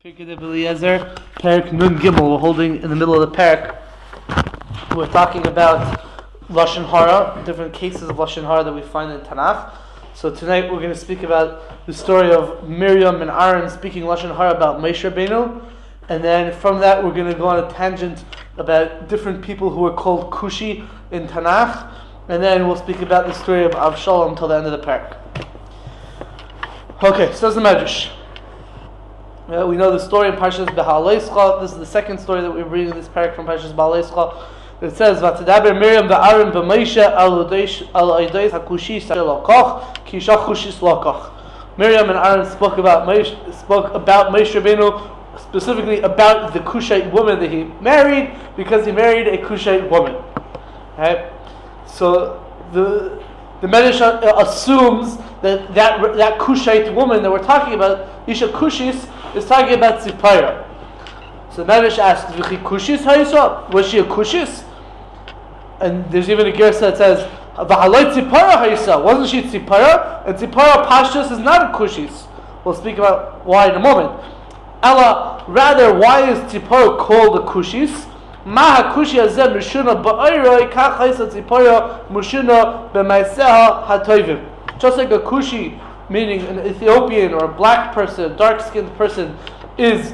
Pirkei Eliezer, Perek Nun Gimel. We're holding in the middle of the Perek. We're talking about Lashon HaRa, different cases of Lashon HaRa that we find in Tanakh. So tonight we're going to speak about the story of Miriam and Aharon speaking Lashon HaRa about Moshe Rabbeinu, and then from that we're going to go on a tangent about different people who are called Kushi in Tanakh, and then we'll speak about the story of Avshalom till the end of the Perek. Okay, so that's the Medrash. We know the story in Parshas Beha'aloscha. This is the second story that we're reading this parak from Parshas Beha'aloscha. It says, "Vatadaber Miriam ve'Aaron b'Moshe al odeis hakushi lokoch ki isha kushis lokoch." Miriam and Aaron spoke about Moshe Rabbeinu, specifically about the Cushite woman that he married, because he married a Cushite woman. Right? So the Medrash assumes that Cushite woman that we're talking about, Isha Kushis, is talking about Ziporah. So the Medrash asks, "V'chi Kushis hayisa? Was she a Kushis?" And there's even a gersa that says, "V'haloi Ziporah hayisa? Wasn't she Ziporah?" And Ziporah Pashtus is not a Kushis. We'll speak about why in a moment. Ella, rather, why is Ziporah called a Kushis? Maha Kushi hazeh mushuna ba'oiroi kach hayisa Ziporah mushuna b'maiseha hatoivim. Just like a Kushi, meaning an Ethiopian or a black person, a dark-skinned person, is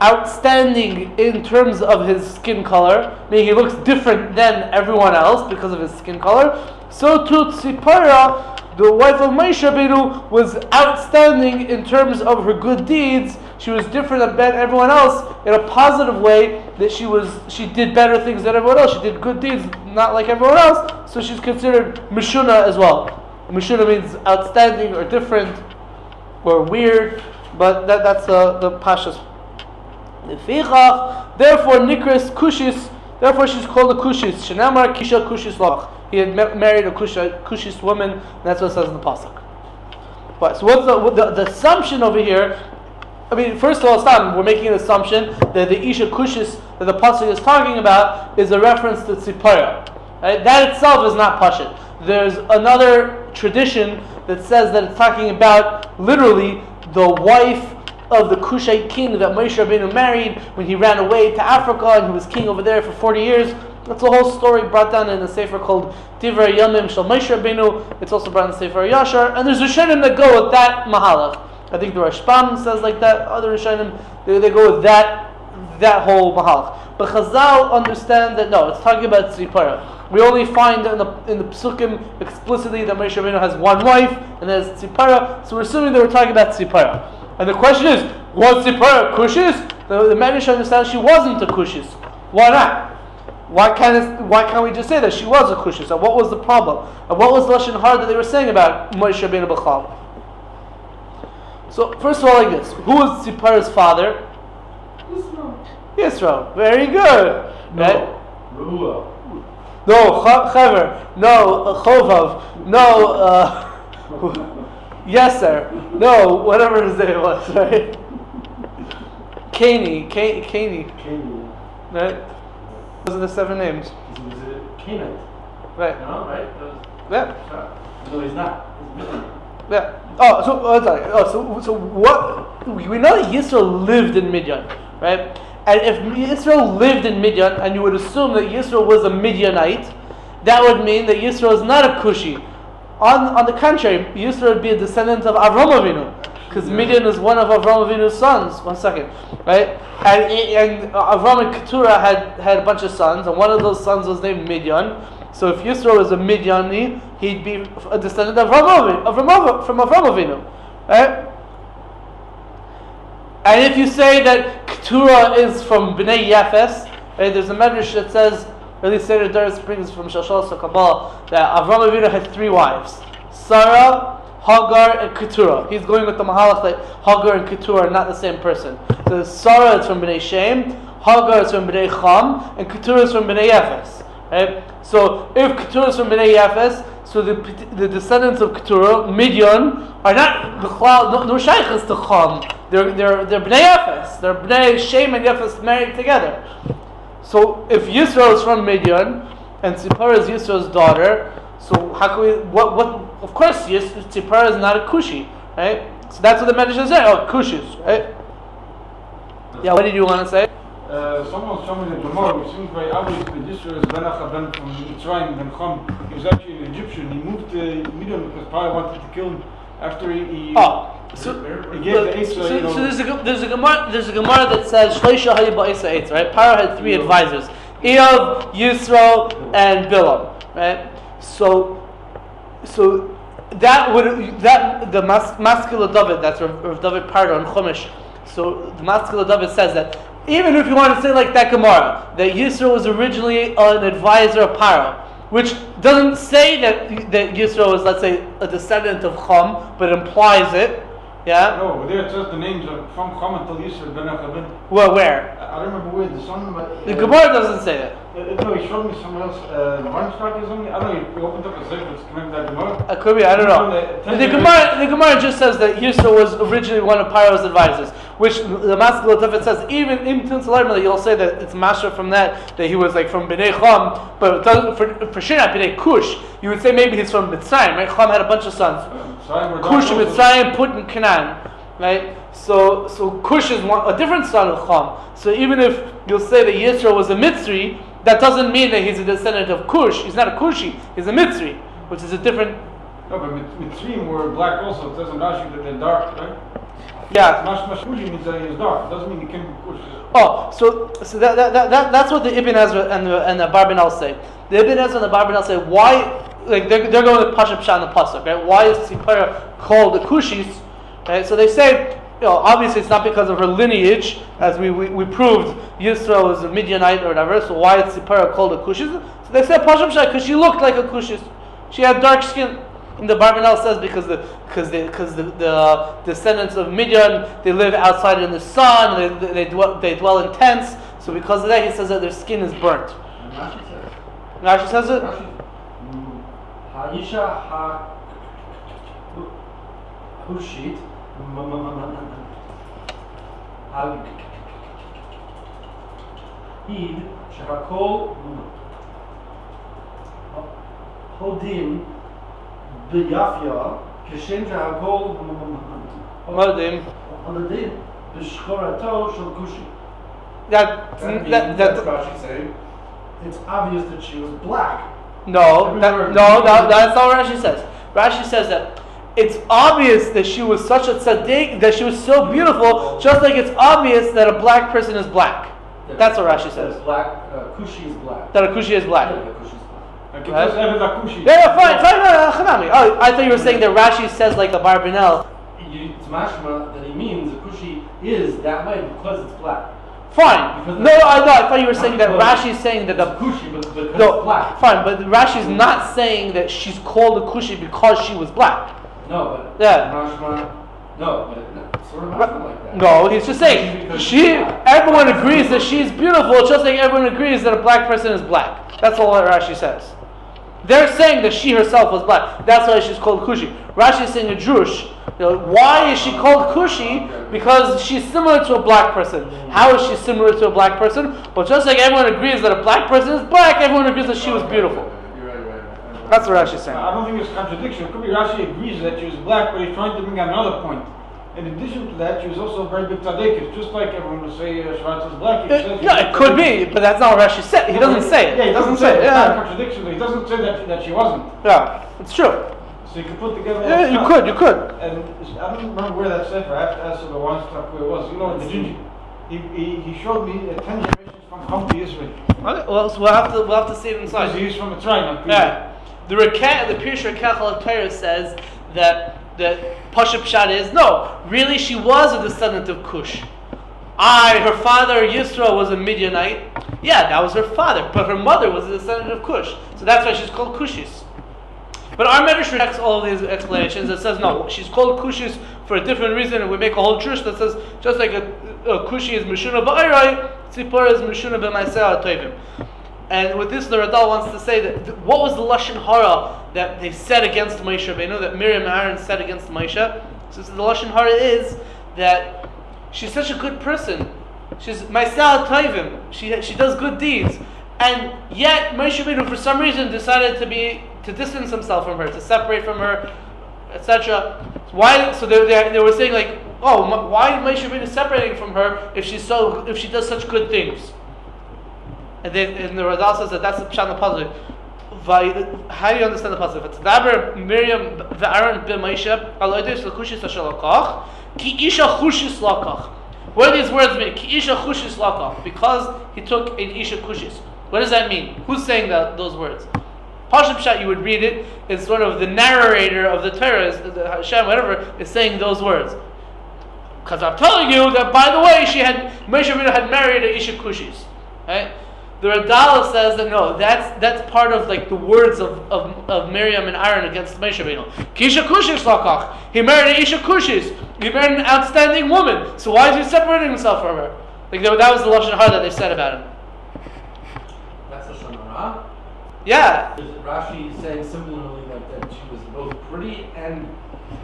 outstanding in terms of his skin color, meaning he looks different than everyone else because of his skin color, so too Ziporah, the wife of Moshe Rabbeinu, was outstanding in terms of her good deeds. She was different than everyone else in a positive way, that she did better things than everyone else. She did good deeds, not like everyone else, so she's considered Mishuna as well. Mishuna means outstanding or different or weird, but that's the Pashas. Therefore, Nikras Kushis, therefore she's called a Kushis. Shenamar Kisha Kushis Lach. He had married a Kushis woman, and that's what it says in the Pasuk. But so what's the assumption over here? I mean, first of all, we're making an assumption that the Isha Kushis that the Pasuk is talking about is a reference to Ziporah. Right? That itself is not Pashut. There's another tradition that says that it's talking about literally the wife of the Cushite King that Moshe Rabbeinu married when he ran away to Africa and he was king over there for 40 years. That's a whole story brought down in a sefer called Divrei Yamim Shel Moshe Rabbeinu. It's also brought in the sefer Yashar, and there's Rishonim that go with that mahalach. I think the Rashbam says like that. Other Rishonim they go with that whole mahalach. But Chazal understand that no, it's talking about Ziporah. We only find in the Psukim explicitly that Moshe Rabbeinu has one wife and there's Ziporah, so we're assuming that we're talking about Ziporah. And the question is, was Ziporah Kushis? The Medrash understands she wasn't a Kushis. Why not? Why can't we just say that she was a Kushis? And what was the problem? And what was Lashon HaRa that they were saying about Moshe Rabbeinu B'chal? So first of all, like this: who was Ziporah's father? Yisro. Very good. No. Right? Ruah. No, Chaver. No, Chovav. No, Yeser. No, whatever his name was, right? Kani. Right? Those are the 7 names. Was it Canaanite? Right. No, right? Yeah. No, he's not. He's Midian. Yeah. So what? We know that Yisro lived in Midian, right? And if Yisro lived in Midian, and you would assume that Yisro was a Midianite, that would mean that Yisro is not a Kushi. On the contrary, Yisro would be a descendant of Avram Avinu, because Midian is one of Avram Avinu's sons. 1 second, right? And Avram and Keturah had a bunch of sons, and one of those sons was named Midian. So if Yisro is a Midiani, he'd be a descendant of from Avram Avinu, right? And if you say that Keturah is from Bnei Yafes, right, there's a medrash that says, at least Seder Doris brings from Shashal Kabbalah, that Avram Avinu had 3 wives: Sarah, Hagar, and Keturah. He's going with the mahalach that Hagar and Keturah are not the same person. So Sarah is from Bnei Shem, Hagar is from Bnei Cham, and Keturah is from Bnei Yafes. Right? So if Keturah is from Bnei Yafes, so the descendants of Keturah, Midian, are not no shaykhs to Cham. They're Bnei Yafes. They're Bnei Shem and Yafes married together. So if Yisro is from Midian and Ziporah is Yisro's daughter, so how can we? What? Of course, Ziporah is not a Kushi, right? So that's what the Medrash is saying. Oh, Kushis, right? Yeah, what did you want to say? Someone was showing me the Gemara, which seems very obvious that Yisro is Ben Achaben from Mitzrayim, Ben Chom. He was actually an Egyptian. He moved to Midian because Paro wanted to kill him after he gave the Eitz. So there's a Gemara that says Shleisha Hayu Ba'isa Eitz, right? Paro had three advisors: Eov, Yisro, and Bilam, right? So that the Maskil David, that's Rav David Pardo in Chumash. So the Maskil David says that even if you want to say like that Gemara, that Yisro was originally an advisor of Paro, which doesn't say that Yisro is, let's say, a descendant of Chum, but implies it. Yeah? No, but there it says the names are from Chum until Yisro Ben Achaben. Well, where? I don't remember where the son, but The Gemara doesn't say that. No, he showed me somewhere else. Weinstock or something. I don't know. He opened up a sefer. It's connected to that Gemara. It could be. I don't know. The Gemara just says that Yisro was originally one of Paro's advisors, which the Maskil David says even in Tinsalarma you'll say that it's Masha from that he was like from Bnei Chum, but it doesn't, for sure not Bnei Kush. You would say maybe he's from Mitzrayim. Right? Chum had a bunch of sons. Kush, Mitzrayim, Put, and Canaan. Right? So Kush is a different son of Chum. So even if you'll say that Yisro was a Mitzri, that doesn't mean that he's a descendant of Kush. He's not a Kushi. He's a Mitzri, which is a different. No, but Mitzrayim were black also. It doesn't Rashi that they're dark, right? Yeah. Kushi means that he is dark. It doesn't mean he came from Kush. Oh, so that's what the Ibn Ezra and the Barbanel say. The Ibn Ezra and the Barbanel say why, like they're going to Pashup Shah and the Pasuk, right? Why is Ziporah called the Cushites? Right? So they say, obviously it's not because of her lineage, as we proved Yisro was a Midianite or whatever. So why is Ziporah called a Cushite? So they said Pashup Shah because she looked like a Cushite. She had dark skin. And the Barbanel says because the descendants of Midian, they live outside in the sun, they dwell in tents. So because of that, he says that their skin is burnt. Rashi says it. Haisha Cushite Id Shehakol Hodim B'Yafya Kishem Shehakol Hodim Hodim B'Shchorato Shel Kushi. That's Rashi saying. It's obvious that she was black. No, that's not what Rashi says. Rashi says that it's obvious that she was such a tzaddik, that she was so beautiful, just like it's obvious that a black person is black. That's what Rashi says. Black, Kushi is black. That a Kushi is black. Yeah, Kushi is black. Right? Kushi. Yeah, fine. Oh, I thought you were saying that Rashi says like the Barbanel. It's mashma that he means a Kushi is that way because it's black. Fine. No, I thought you were saying that Rashi is saying that the Kushi because it's black. Fine, but Rashi is not saying that she's called a Kushi because she was black. No, but yeah. Mashma. No, but it's sort of mashma like that. No, he's just saying everyone agrees that she's beautiful, just like everyone agrees that a black person is black. That's all that Rashi says. They're saying that she herself was black. That's why she's called Kushi. Rashi is saying a Jewish. Why is she called Kushi? Because she's similar to a black person. How is she similar to a black person? Well, just like everyone agrees that a black person is black, everyone agrees that she was beautiful. You're right. That's what Rashi is saying. I don't think it's a contradiction. It could be Rashi agrees that she was black, but he's trying to bring out another point. In addition to that, she was also a very big tzaddik. Just like everyone would say Shvartz is black. It could be, but that's not what Rashi said. He doesn't say it. Yeah, he doesn't say it. It's Yeah. not a contradiction. He doesn't say that she wasn't. Yeah, it's true. So you could put together. Yeah, you could. And I don't remember where that sefer. I have to ask the one stuff where it was. You know, the Ginger. He showed me 10 generations from Chum to Israel. Okay, well, so we'll have to see it inside. Because he's from Mitzrayim. Yeah. The Pirush Rekach al Torah says that Pashup Pshat is no. Really, she was a descendant of Kush. Her father Yisro was a Midianite. Yeah, that was her father, but her mother was a descendant of Kush. So that's why she's called Cushis. But our Medrash rejects all of these explanations. It says no, she's called Cushis for a different reason, and we make a whole drush that says just like a Kushi is Mishuna ba'Irai, Ziporah is Mishuna b'Maiseh Tovim. And with this, the Radal wants to say that what was the Lashon HaRa that they said against Moshe Rabbeinu, that Miriam Aharon said against Moshe? So the Lashon HaRa is that she's such a good person. She's Maiseh Tovim. She does good deeds. And yet Moshe Rabbeinu for some reason decided to distance himself from her, to separate from her, etc. Why? So they were saying like, why Moshe Rabbeinu separating from her if she does such good things? And the Radal says that that's the pshat in the pasuk. How do you understand the pasuk? It's Daber Miriam Aharon b'Moshe aloydes l'kushis ashalakach ki isha chushis lakach. What do these words mean? Ki isha chushis lakach, because he took an isha kushis. What does that mean? Who's saying those words? Pashut pshat, you would read it. It's sort of the narrator of the Torah, the Hashem, whatever, is saying those words. Because I'm telling you that, by the way, Moshe Rabbeinu had married an isha kushis, right? The Radal says that no, that's part of like the words of Miriam and Aaron against Moshe Rabbeinu. Kisha kushis lakach. He married an isha kushis. He married an outstanding woman. So why is he separating himself from her? Like that was the Lashon HaRa that they said about him. That's Lashon HaRa? Yeah. Is it Rashi saying similarly that she was both pretty and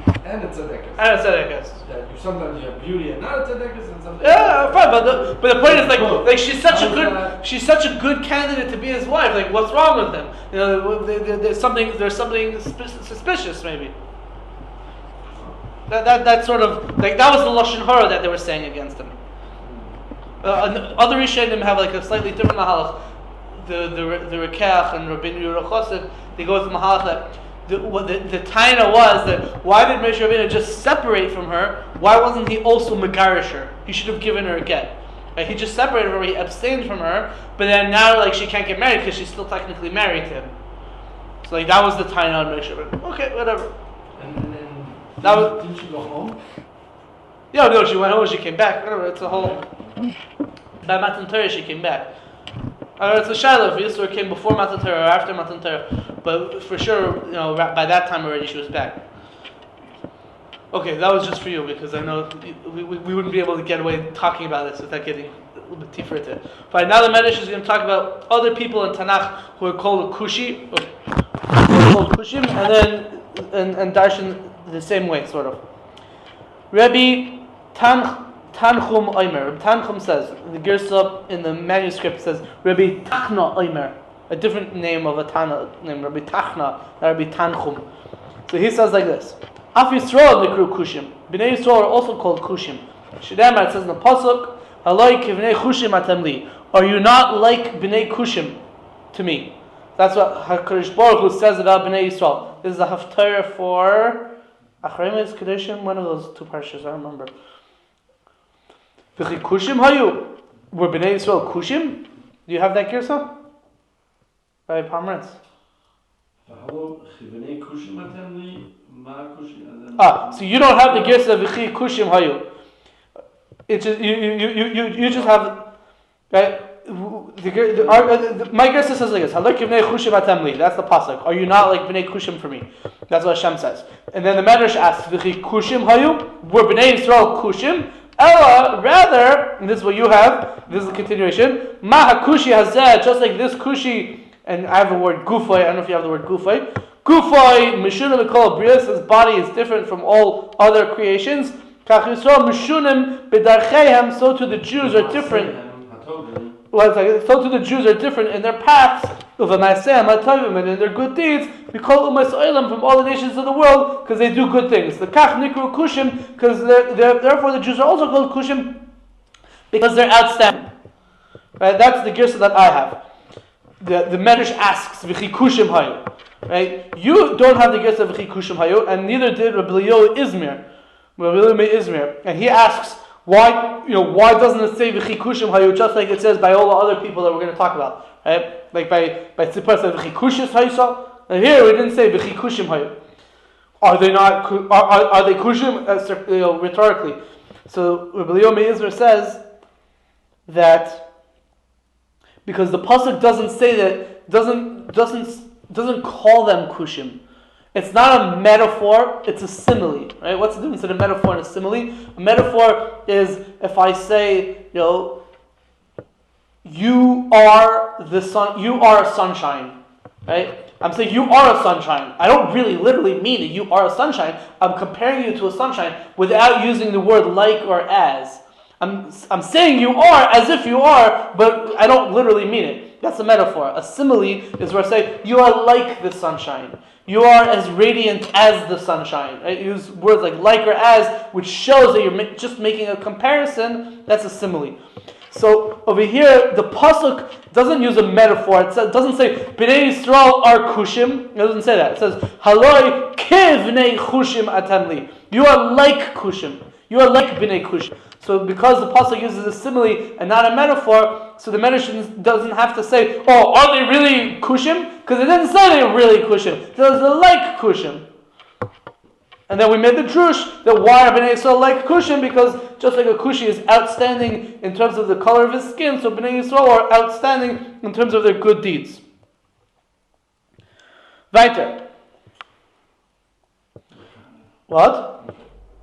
a tzedekah? And a tzedekah. That sometimes you have beauty and not a tzedekah, and sometimes. Yeah, fine. But the point is like she's such a good candidate to be his wife. Like what's wrong with him? You know, there's something suspicious maybe. That sort of like that was the Lashon HaRa that they were saying against him. Other Rishonim have like a slightly different mahalach. The Rekach and Rabbeinu Yehuda Chosed, they go with the mahalach that the taina was that why did Moshe Rabbeinu just separate from her? Why wasn't he also megarish her? He should have given her a get. Right? He just separated her, he abstained from her, but then now like she can't get married because she's still technically married to him. So like that was the taina on Moshe Rabbeinu. Okay, whatever. And didn't she go home? Yeah, no, she went home and she came back. Whatever, it's a whole. By Matan Torah she came back. It's a shiloh if Yisroel came before Matan Torah or after Matan Torah, but for sure, you know, by that time already she was back. Okay, that was just for you because I know we wouldn't be able to get away talking about this without getting a little bit deeper into it. But now the Medrash is going to talk about other people in Tanakh who are called Kushi, called Kushim, and then and Darshan the same way, sort of. Rabbi Tanchum Omer. Rabbi Tanchum says, the Girsa in the manuscript says, Rabbi Tachna Omer, a different name of a Tana named Rabbi Tachna, not Rabbi Tanchum. So he says like this: Af Yisrael Nikru Kushim. Bnei Yisrael are also called Kushim. Shedemar, it says in the pasuk, Haloi kivnei Kushim atem li. Are you not like Bnei Kushim to me? That's what HaKadosh Baruch Hu says about Bnei Yisrael. This is a haftarah for Achrayim Kedeshim, one of those two parshas, I remember. V'chi Kushim hayu. Were Bnei Yisrael Kushim? Do you have that girsa? By Pomerantz. So you don't have the girsa V'chi Kushim hayu. It's just you just have right. My girsa says like this: Halak Bnei Kushim atem li. That's the pasuk. Are you not like Bnei Kushim for me? That's what Hashem says. And then the Medrash asks, V'chi Kushim hayu. Were Bnei Yisrael Kushim? Ella, rather, and this is what you have, this is the continuation, Maha Kushi hazeh, just like this Kushi, and I have the word Gufay, I don't know if you have the word Gufay. Gufay, Mishunim Mikol Brias, his body is different from all other creations. Kach Yisrael Mishunim B'darcheihem, so too the Jews are different. So too the Jews are different in their paths, and in their good deeds. We call Umas Olam from all the nations of the world because they do good things. The Kach Nikru Kushim, because therefore the Jews are also called Kushim because they're outstanding. Right? That's the girsa that I have. The Medrash asks V'chi Kushim hayu. Right? You don't have the girsa V'chi Kushim hayu, and neither did Rabbi Eliezer Izmir. And he asks, why doesn't it say V'chi Kushim hayu just like it says by all the other people that we're going to talk about? Right? Like by Ziporah said V'chi Kushis hayu. And here we didn't say V'chi Kushim hayu. Are they not? Are they Kushim? Rhetorically. So Rabbi Eliezer says that because the pasuk doesn't say that, doesn't call them Kushim. It's not a metaphor, it's a simile, right? What's the difference between a metaphor and a simile? A metaphor is if I say, you are the sun, you are a sunshine, right? I'm saying you are a sunshine. I don't really literally mean that you are a sunshine. I'm comparing you to a sunshine without using the word like or as. I'm saying you are as if you are, but I don't literally mean it. That's a metaphor. A simile is where I say you are like the sunshine. You are as radiant as the sunshine. Right? Use words like or as, which shows that you're just making a comparison. That's a simile. So over here, the pasuk doesn't use a metaphor. It doesn't say Bnei Yisrael are kushim. It doesn't say that. It says Haloi kivnei kushim atamli. You are like kushim. You are like Bnei Kush. So because the pasuk uses a simile and not a metaphor, so the Medrash doesn't have to say, oh, are they really kushim? Because it didn't say they were really kushim. It says they're like kushim. And then we made the drush that why are Bnei Yisrael like Kushim? Because just like a Kushi is outstanding in terms of the color of his skin, so Bnei Yisrael are outstanding in terms of their good deeds. Weiter. What?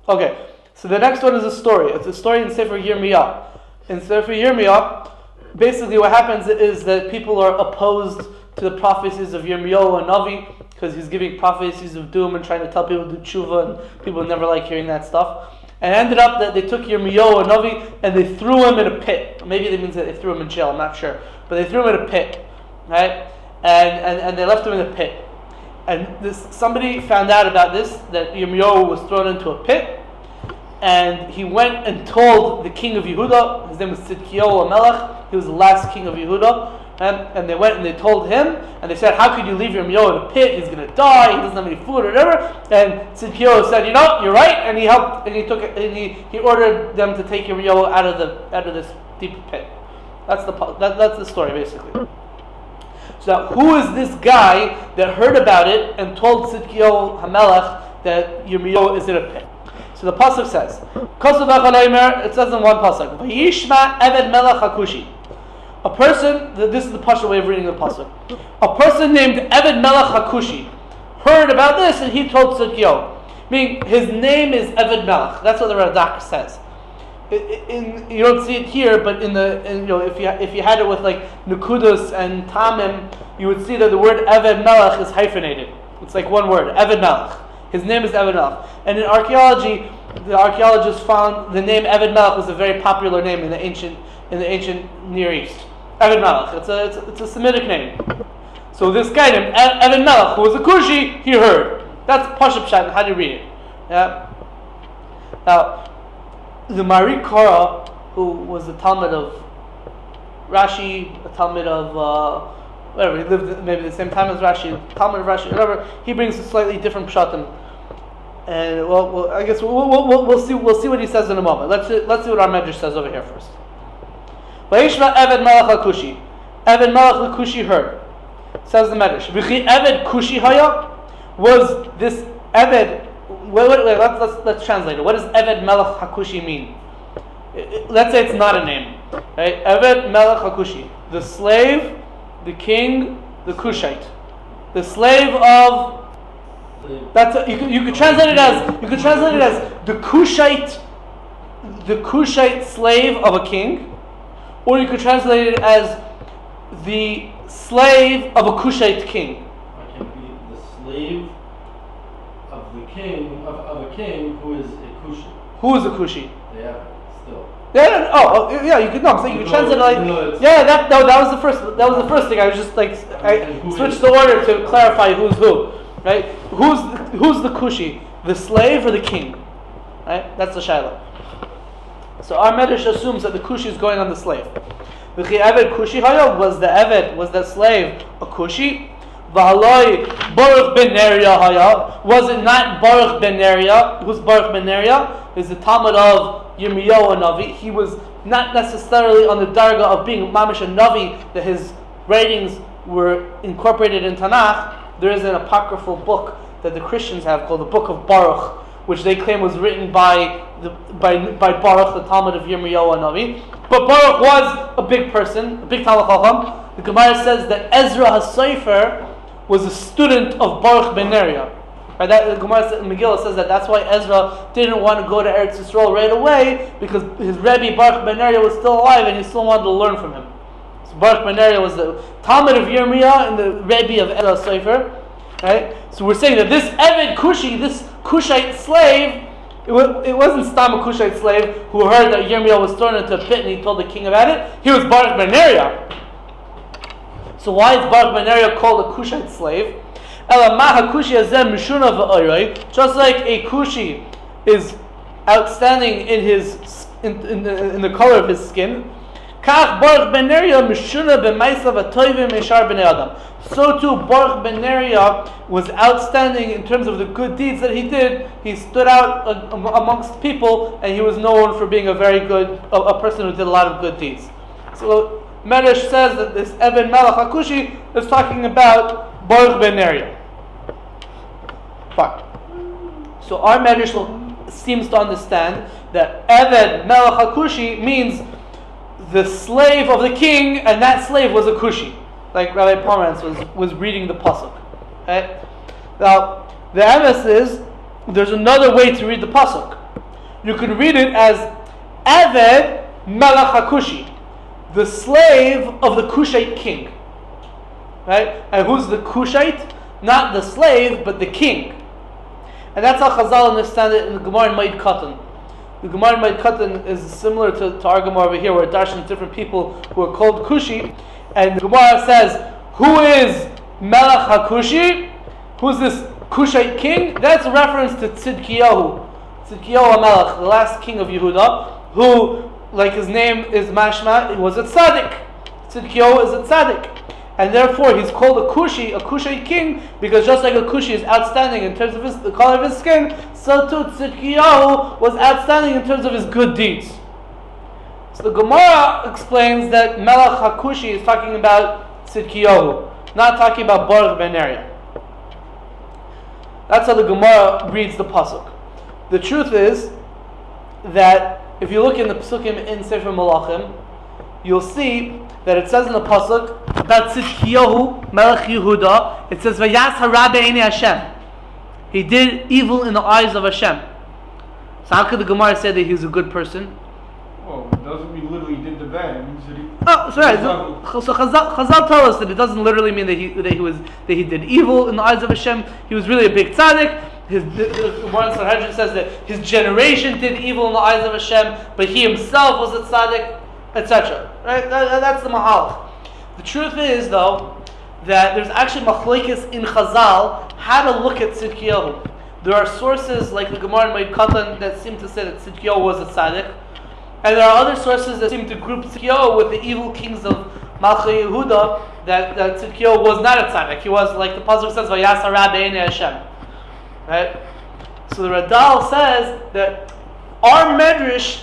Okay, so the next one is a story. It's a story in Sefer Yirmiyah. In Sefer Yirmiyah, basically what happens is that people are opposed to the prophecies of Yirmiyahu and Navi, because he's giving prophecies of doom and trying to tell people to do tshuva, and people never like hearing that stuff. And it ended up that they took Yirmiyahu and Navi and they threw him in a pit. Maybe that means that they threw him in jail, I'm not sure. But they threw him in a pit, right? And they left him in a pit. And somebody found out about this, that Yirmiyahu was thrown into a pit, and he went and told the king of Yehuda. His name was Tzidkiyahu Melech. He was the last king of Yehuda. And they went and they told him, and they said, how could you leave Yirmiyahu in a pit? He's going to die. He doesn't have any food or whatever. And Tzidkiyahu said, you're right. And he helped, and he took it, and he ordered them to take Yirmiyahu out of this deep pit. That's the story basically. So now, who is this guy that heard about it and told Tzidkiyahu Hamelech that Yirmiyahu is in a pit? So the pasuk says, it says in one pasuk, Vayishma Eved-Melech the Cushite. A person, this is the Pasha way of reading the pasuk. A person named Eved-Melech the Cushite heard about this and he told Tzidkiyahu. Meaning his name is Eved-Melech. That's what the Radak says. You don't see it here, but if you had it with like Nukudos and Tamim, you would see that the word Eved-Melech is hyphenated. It's like one word, Eved-Melech. His name is Eved-Melech. And in archaeology, the archaeologists found the name Eved-Melech was a very popular name in the ancient Near East. Eved-Melech. It's a Semitic name. So this guy named Eved-Melech, who was a Kushi, he heard. That's Pashup Pshat. How do you read it? Yeah. Now, the Mahari Kara, who was a Talmud of Rashi, a Talmud of whatever, he lived maybe the same time as Rashi, Talmud of Rashi, whatever. He brings a slightly different pshatim. And I guess we'll see what he says in a moment. Let's see what our Medrash says over here first. Vayishma Eved-Melech the Cushite. Eved-Melech the Cushite heard. Says the Medrash. V'chi Eved Kushi haya. Was this Eved? Wait, let's translate it. What does Eved-Melech the Cushite mean? Let's say it's not a name. Right? Eved-Melech the Cushite. The slave, the king, the Cushite. The slave of. You could translate it as the Cushite slave of a king, or you could translate it as the slave of a Cushite king. I can be the slave of the king of a king who is a Kushi. Who is a Kushi? They have it still. Yeah. You could I'm saying you could translate it like that was the first. That was the first thing. I was just like I switched the order to clarify who's who. Right? Who's the Kushi? The slave or the king? Right? That's the Shiloh. So our Medrash assumes that the Kushi is going on the slave. V'chi Eved Kushi haya, was that slave a Kushi? V'haloi Baruch ben Neriah haya, was it not Baruch ben Neriah? Who's Baruch ben Neriah? Is the Talmud of Yirmiyahu and Navi. He was not necessarily on the darga of being Mamish and Navi, that his writings were incorporated in Tanakh. There is an apocryphal book that the Christians have called the Book of Baruch, which they claim was written by Baruch, the Talmud of Yirmiyahu and Navi. But Baruch was a big person, a big Talmud Chacham. The Gemara says that Ezra HaSofer was a student of Baruch ben Neriah. Right? The Gemara Megillah says that's why Ezra didn't want to go to Eretz Yisrael right away, because his Rebbe Baruch ben Neriah was still alive and he still wanted to learn from him. So Baruch ben Neriah was the Talmud of Yirmiyah and the Rebbe of Ezra HaSofer. Right? So we're saying that this Eved Kushi, this Kushite slave, it wasn't Stam a Kushite slave who heard that Yirmiyah was thrown into a pit and he told the king about it. He was Baruch ben Neriah. So why is Baruch ben Neriah called a Kushite slave? Just like a Kushi is outstanding in in the color of his skin, so too Baruch ben Neriah was outstanding in terms of the good deeds that he did. He stood out amongst people, and he was known for being a very good, a person who did a lot of good deeds. So Medrash says that this Eved-Melech the Cushite is talking about Baruch ben Neriah. Fine. So our Medrash seems to understand that Eved-Melech the Cushite means the slave of the king, and that slave was a Kushi, like Rabbi Pomerantz was reading the pasuk. Right? Now, the emes is there's another way to read the pasuk. You can read it as Eved-Melech the Cushite, the slave of the Cushite king. Right? And who's the Cushite? Not the slave, but the king. And that's how Chazal understand it in the Gemara in Ma'id Katan. The Gemara in Ma'id Katan is similar to our Gemara over here, where it dashes different people who are called Kushi. And the Gemara says, who is Melech HaKushi? Who's this Cushite king? That's a reference to Tzidkiyahu. Tzidkiyahu HaMelech, the last king of Yehuda, who, like his name is mashma, he was a tzaddik. Tzidkiyahu is a tzaddik. And therefore he's called a Kushi, a Cushite king, because just like a Kushi is outstanding in terms of the color of his skin, so too Tzidkiyahu was outstanding in terms of his good deeds. So the Gemara explains that Melech HaKushi is talking about Tzidkiyahu, not talking about Baruch ben Neriah. That's how the Gemara reads the pasuk. The truth is that if you look in the Pesukim in Sefer Malachim, you'll see that it says in the pasuk about Tzidkiyahu, Melech Yehuda, it says Vayas HaRa be'enei Hashem. He did evil in the eyes of Hashem. So how could the Gemara say that he was a good person? Well, it doesn't mean literally he did the bad. It means that he. Oh, sorry. So Chazal tell us that it doesn't literally mean that he did evil in the eyes of Hashem. He was really a big tzaddik. The Gemara in Sanhedrin says that his generation did evil in the eyes of Hashem, but he himself was a tzaddik, etc. Right? That's the mahalach. The truth is, though, that there's actually machlokes in Chazal how to look at Tzidkiyahu. There are sources like the Gemara in Ma'id Katan that seem to say that Tzidkiyahu was a tzaddik, and there are other sources that seem to group Tzidkiyahu with the evil kings of Malchei Yehuda, that Tzidkiyahu was not a tzaddik. He was, like the pasuk says, Vayas HaRa be'enei Hashem. Right? So the Radal says that our Medrash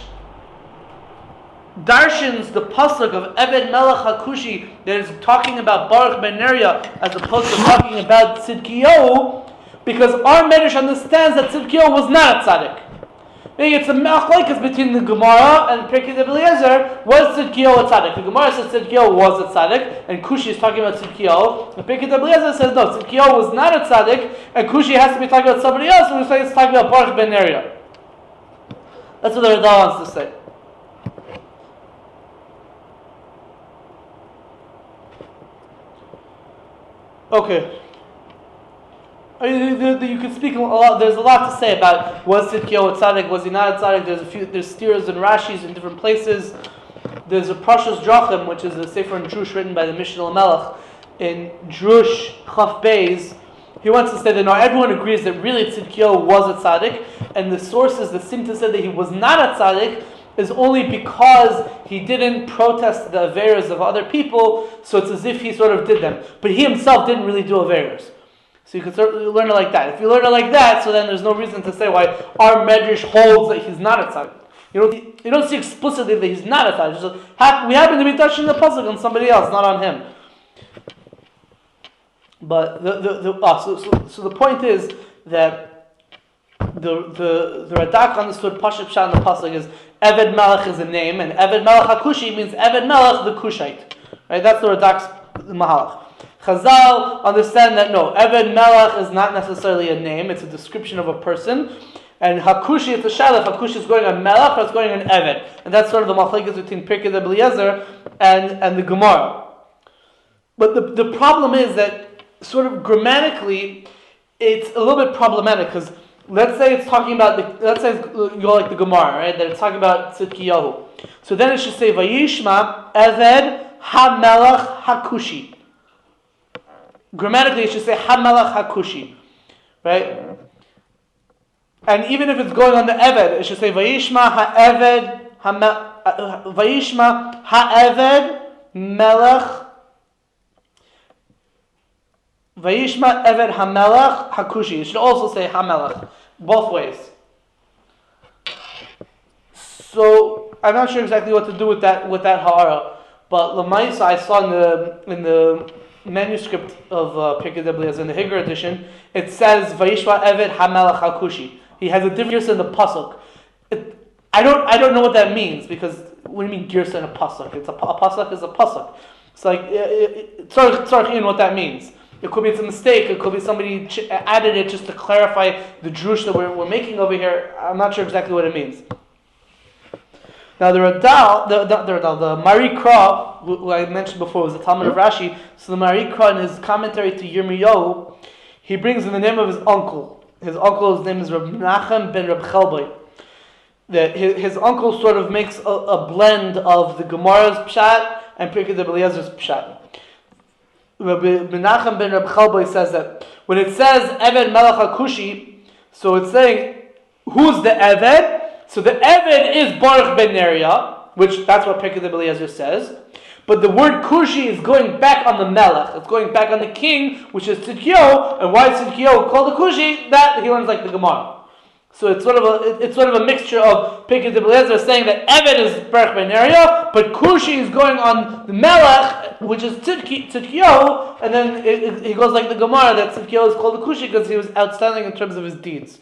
darshans the pasuk of Eved-Melech the Cushite that is talking about Baruch ben Neriah as opposed to talking about Tzidkiyahu, because our Medrash understands that Tzidkiyahu was not a tzaddik. Maybe it's a machlokes between the Gemara and Pirkei Eliezer. Was Tzidkiyahu a tzaddik? The Gemara says Tzidkiyahu was a tzaddik, and Kushi is talking about Tzidkiyahu. And Pirkei Eliezer says no, Tzidkiyahu was not a tzaddik, and Kushi has to be talking about somebody else, and we say it's talking about Baruch ben Neriah. That's what the Radal wants to say. Okay. You could speak a lot. There's a lot to say about was Tzidkiyahu a tzaddik, was he not a tzaddik. There's steers and Rashis in different places. There's a Parshas Drachim, which is a sefer in Drush written by the Mishnah Melech in Drush Chaf Beis. He wants to say that now everyone agrees that really Tzidkiyahu was a tzaddik, and the sources that seem to say that he was not a tzaddik is only because he didn't protest the averos of other people, so it's as if he sort of did them. But he himself didn't really do averos. So you can certainly learn it like that. If you learn it like that, so then there's no reason to say why our Medrash holds that he's not a tzaddik. You don't see explicitly that he's not a tzaddik. We happen to be touching the pasuk on somebody else, not on him. But so the point is that the Radak understood Pashup Pshat in the pasuk is Eved-Melech is a name, and Eved-Melech HaKushi means Eved-Melech the Cushite. Right? That's the Radak's mahalach. Chazal understand that no, Eved-Melech is not necessarily a name; it's a description of a person. And Hakushi, it's a shalach. Hakushi is going on Melech, or it's going on Eved, and that's sort of the machlokes between Pirkei Eliezer and the Gemara. But the problem is that sort of grammatically, it's a little bit problematic because let's say it's talking about let's say you go like the Gemara, right? That it's talking about Tzidkiyahu. So then it should say Vayishma Eved HaMelech HaKushi. Grammatically, it should say HaMelech HaKushi, right? And even if it's going on the Eved, it should say Vayishma HaEved Vayishma HaEved Melech Vayishma Eved HaMelech HaKushi. It should also say HaMelech, both ways. So I'm not sure exactly what to do with that HaRa, but Lamaisa I saw in the manuscript of Pirkei Debliaz in the Higger edition, it says Vayishma Eved HaMelech HaKushi. He has a difference in the pasuk. I don't know what that means, because what do you mean girsa in a pasuk? It's a pasuk is a pasuk. It's like tzarich in what that means. It could be it's a mistake. It could be somebody added it just to clarify the drush that we're making over here. I'm not sure exactly what it means. Now the Mahari Kara, who I mentioned before, was the Talmud of Rashi. So the Mahari Kara, in his commentary to Yirmiyahu, he brings in the name of his uncle. His uncle's name is Reb Menachem ben Reb Chelboi. That his uncle sort of makes a blend of the Gemara's pshat and Pirkei Debliazer's pshat. Reb Menachem ben Reb Chelboi says that when it says Eved-Melech Cushi, so it's saying who's the Eved? So the Eved is Baruch ben Neriah, which that's what Pirkei Debliazer says. But the word Kushi is going back on the Melech. It's going back on the king, which is Tzidkiyahu. And why is Tzidkiyahu called the Kushi? That he learns like the Gemara. So it's sort of a mixture of Pirkei Debliazer saying that Eved is Baruch ben Neriah, but Kushi is going on the Melech, which is Tzidkiyahu, and then he goes like the Gemara that Tzidkiyahu is called the Kushi because he was outstanding in terms of his deeds.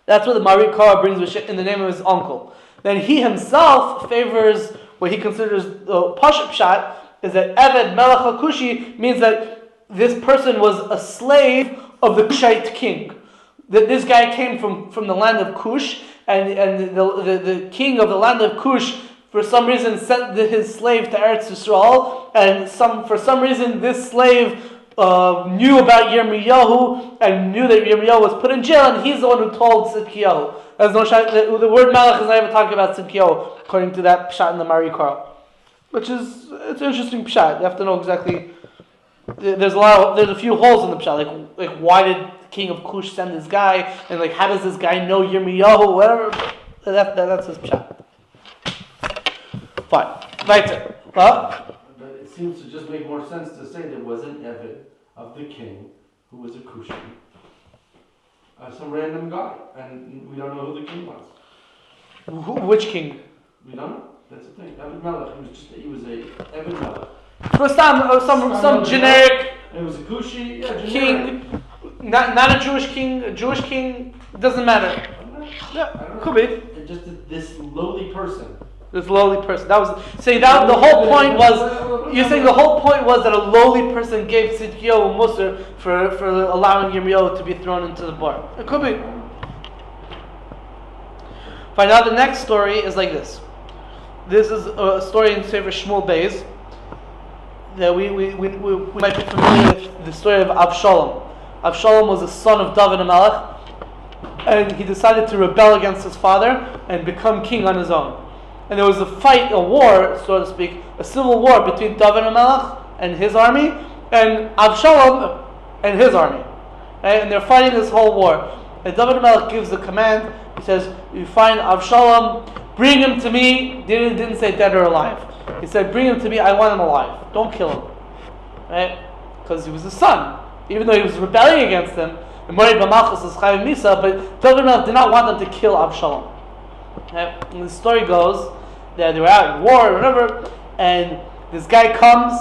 That's what the Mahari Kara brings in the name of his uncle. Then he himself favors what he considers the Pashup Pshat, is that Eved-Melech Cushi means that this person was a slave of the Cushite King. That this guy came from the land of Cush, and the king of the land of Cush for some reason sent his slave to Eretz Yisrael, and for some reason this slave knew about Yirmiyahu and knew that Yirmiyahu was put in jail, and he's the one who told Tzidkiyahu. The word Melech is not even talking about Tzidkiyahu, according to that pshat in the Mahari Kara, which is it's an interesting pshat. You have to know exactly. There's a few holes in the pshat, like why did the king of Cush send this guy, and like how does this guy know Yirmiyahu, whatever. That's his pshat. Fine, right. But it seems to just make more sense to say there was an Eved of the king who was a Kushi. Some random guy, and we don't know who the king was. Which king? We don't know. That's the thing. Eved-Melech. He was a Eved-Melech. For some generic. It was a Kushi. Yeah, king, not a Jewish king. A Jewish king doesn't matter. Yeah, could be. Just this lowly person. This lowly person. That was saying that the whole point was. You're saying the whole point was that a lowly person gave Tzidkiyahu Musar for allowing Yirmiyahu to be thrown into the bar. It could be. Fine. Now the next story is like this. This is a story in Sefer Shmuel Beis. That we might be familiar with the story of Absalom. Absalom was the son of David HaMelech, and he decided to rebel against his father and become king on his own. And there was a war, so to speak, a civil war between David HaMelech and his army, and Avshalom and his army. Right? And they're fighting this whole war. And David HaMelech gives the command. He says, "You find Avshalom, bring him to me." Didn't say dead or alive. He said, "Bring him to me. I want him alive. Don't kill him." Right? Because he was his son. Even though he was rebelling against him, and Mori B'Malchus is Chayiv Misa, but David HaMelech did not want them to kill Avshalom. Right? And the story goes that they were out in war or whatever, and this guy comes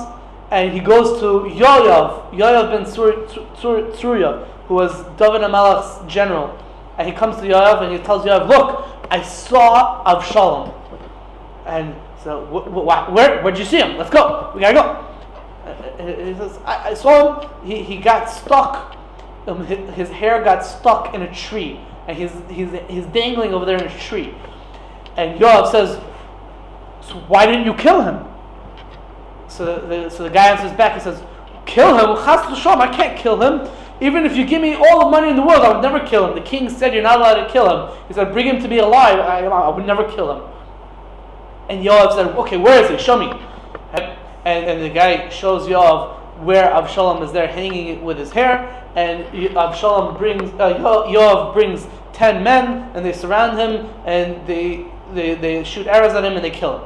and he goes to Yoav ben Tzruya, who was David HaMelech's general. And he comes to Yoav and he tells Yoav, "Look, I saw Avshalom." And so, where'd you see him? Let's go. We gotta go. He says, I saw him. He got stuck. His hair got stuck in a tree, and he's dangling over there in a tree. And Yoav says, "So why didn't you kill him?" So the guy answers back. He says, "Kill him? Chas v'shalom, I can't kill him. Even if you give me all the money in the world, I would never kill him. The king said you're not allowed to kill him. He said, bring him to me alive. I would never kill him." And Yoav said, "Okay, where is he? Show me." And the guy shows Yoav where Avshalom is there hanging it with his hair, and Avshalom brings Yoav brings 10 men, and they surround him, and they shoot arrows at him, and they kill him.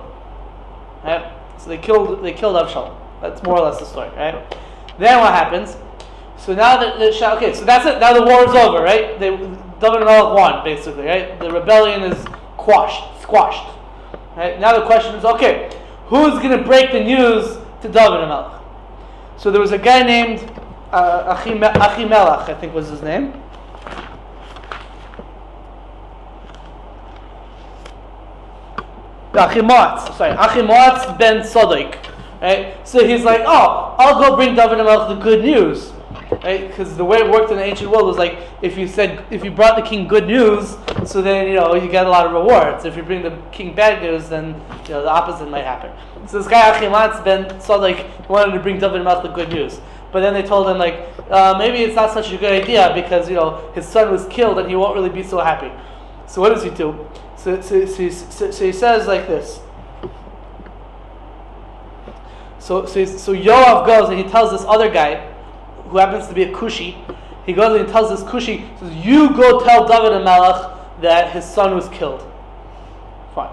Right? So they killed Avshalom. That's more or less the story, right? Then what happens? So now so that's it. Now the war is over, right? David and Melech won, basically, right? The rebellion is squashed. Right? Now the question is, okay, who's going to break the news to David and Melech? So there was a guy named Ahimelech, I think was his name. Ahimelech ben Sodek. Right? So he's like, oh, I'll go bring David and Melech the good news. Right? Because the way it worked in the ancient world was like, if you brought the king good news, so then you get a lot of rewards. If you bring the king bad news, then the opposite might happen. So this guy Ahimelech ben Sodek wanted to bring David and Melech the good news, but then they told him like, maybe it's not such a good idea because his son was killed and he won't really be so happy. So what does he do? So he says like this. So Yoav goes and he tells this other guy, who happens to be a Kushi, he goes and he tells this Kushi, says, you go tell David and Melech that his son was killed. Fine.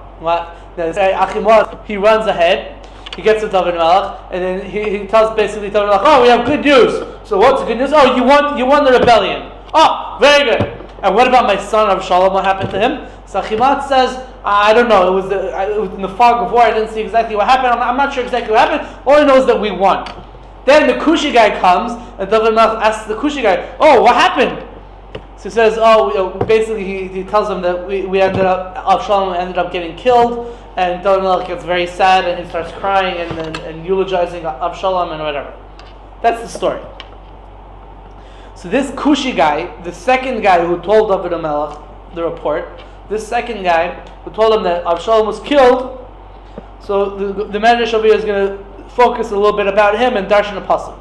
Then Ahimelech, he runs ahead, he gets to David and Melech, and then he tells basically David and Melech, oh, we have good news. So what's the good news? Oh, you won the rebellion. Oh, very good. And what about my son Avshalom? What happened to him? So Ahimelech says, I don't know. It was in the fog of war. I didn't see exactly what happened. I'm not sure exactly what happened. All I know is that we won. Then the Kushi guy comes, and David Melech asks the Kushi guy, oh, what happened? So he says, basically he tells him that Avshalom ended up getting killed, and David Melech gets very sad, and he starts crying and eulogizing Avshalom and whatever. That's the story. So this Kushi guy, the second guy who told David Melech the report, this second guy who told him that Avshalom was killed, so the Medrash over here is going to focus a little bit about him and darshan a pasuk.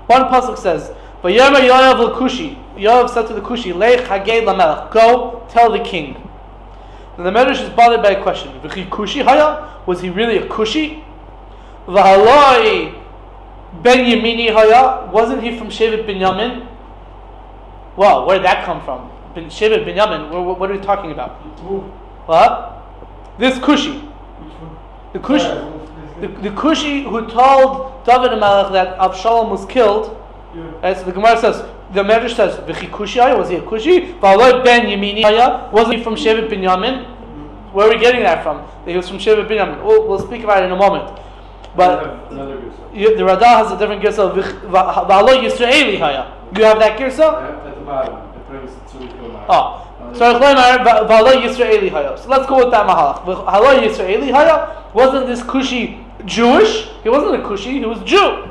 One pasuk says, "Vayomer Yoav Kushi." Yoav said to the Kushi, "Lech hagei lamelech." Go tell the king. And the Medrash is bothered by a question. V'chi Kushi haya? Was he really a Kushi? V'haloi ben Yemini haya? Wasn't he from Shevet Binyamin? Well, where did that come from? Shevet Binyamin. What are we talking about? What? This Kushi. The Kushi. The Kushi who told David and Melech that Avshalom was killed. Right, so the Gemara says, the Medrash says, "V'chi Kushi haya?" Was he a Kushi? V'aloi ben Yemini haya? Wasn't he from Shevet Binyamin? Where are we getting that from? That he was from Shevet Binyamin. We'll speak about it in a moment. But the Radha has a different girsa. V'aloi Yisraeli haya? You have that girsa? At the bottom, it brings Tzidkiyahu. Oh. So let's go with that mahalach. Wasn't this Kushi Jewish? He wasn't a Kushi, he was Jew.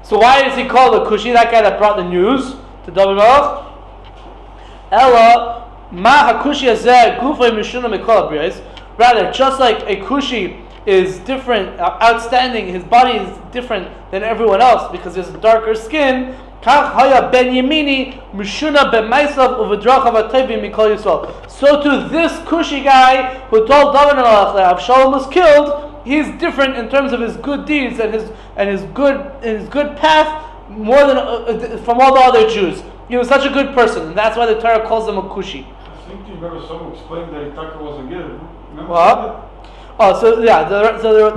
So why is he called a Kushi? That guy that brought the news to David Melech? Ella ma hakushi hazeh gufay mishuna mikol habriyos. Rather, just like a Kushi is different, outstanding, his body is different than everyone else because he has a darker skin. So to this Kushi guy who told David that Avshalom was killed, he's different in terms of his good deeds and his good path more than from all the other Jews. He was such a good person, and that's why the Torah calls him a Kushi. I think you remember someone explained that Itaka was a Gid. What? Oh, so yeah, the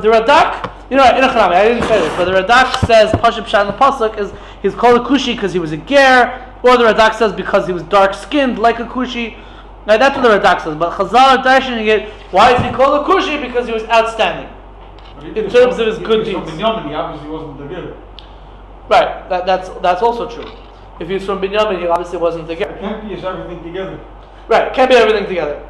Radak, in Achanami, I didn't say this, but the Radak says Pashut Pshat in the pasuk is he's called a Kushi because he was a ger, or the Radak says because he was dark skinned like a Kushi. Now that's what the Radak says, but Chazal are darshaning it. Why is he called a Kushi? Because he was outstanding in terms of his good deeds. He obviously wasn't the Gid. Right, that's also true. If he's from Binyamin, he obviously wasn't the ger. It can't be everything together. Right, it can't be everything together.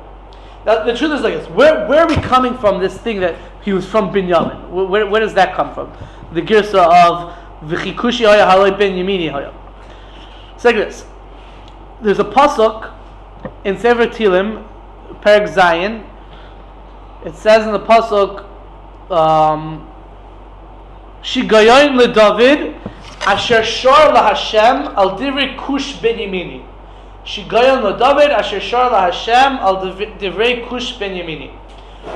Now, the truth is like this. Where are we coming from this thing that he was from Binyamin? Where does that come from? The girsa of V'chi Kushi haya haloi ben Yemini haya. It's like this. There's a pasuk in Sefer Tilim, Perek Zayin. It says in the pasuk, Shigayon leDavid asher shor laHashem al divrei Kush ben Yemini. Shigayon leDavid asher shor laHashem al divrei Kush ben Yemini.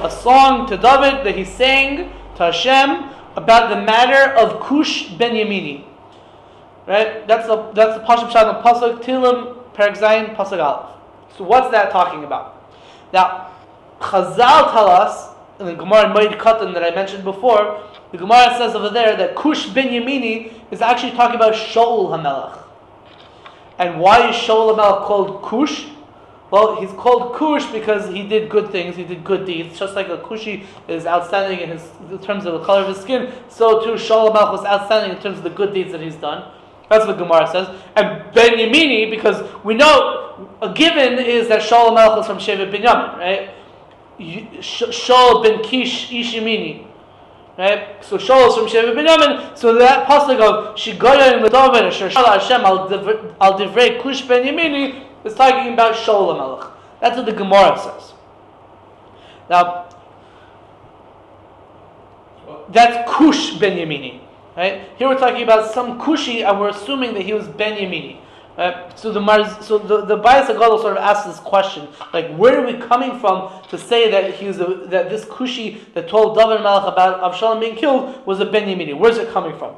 A song to David that he sang to Hashem about the matter of Cush ben Yemini. Right? That's the Pasuk Pshat of Pasuk Tilim Perek Zayin Pasuk Aleph. So what's that talking about? Now, Chazal tell us in the Gemara in Moed Katan that I mentioned before. The Gemara says over there that Cush ben Yemini is actually talking about Shaul HaMelech. And why is Shaul HaMelech called Cush? Well, he's called Cush because he did good things, he did good deeds. Just like a Kushi is outstanding in terms of the color of his skin, so too Shaul HaMelech was outstanding in terms of the good deeds that he's done. That's what Gemara says. And Ben Yemini, because we know a given is that Shaul HaMelech was from Shevet Binyamin, right? Shaul ben Kish Ish Yemini. Right? So Shaul is from Shevet Binyamin. So that pasuk of Shigoya and David Asher Shala Hashem al Divrei Cush ben Yemini is talking about Shaul HaMelech. That's what the Gemara says. Now, that's Cush ben Yemini. Right? Here we're talking about some Kushi, and we're assuming that he was ben Yemini. Right? So the Bias Agadol sort of asks this question, like, where are we coming from to say that that this Kushi that told David Melech about Avshalom being killed was a ben Yemini? Where's it coming from?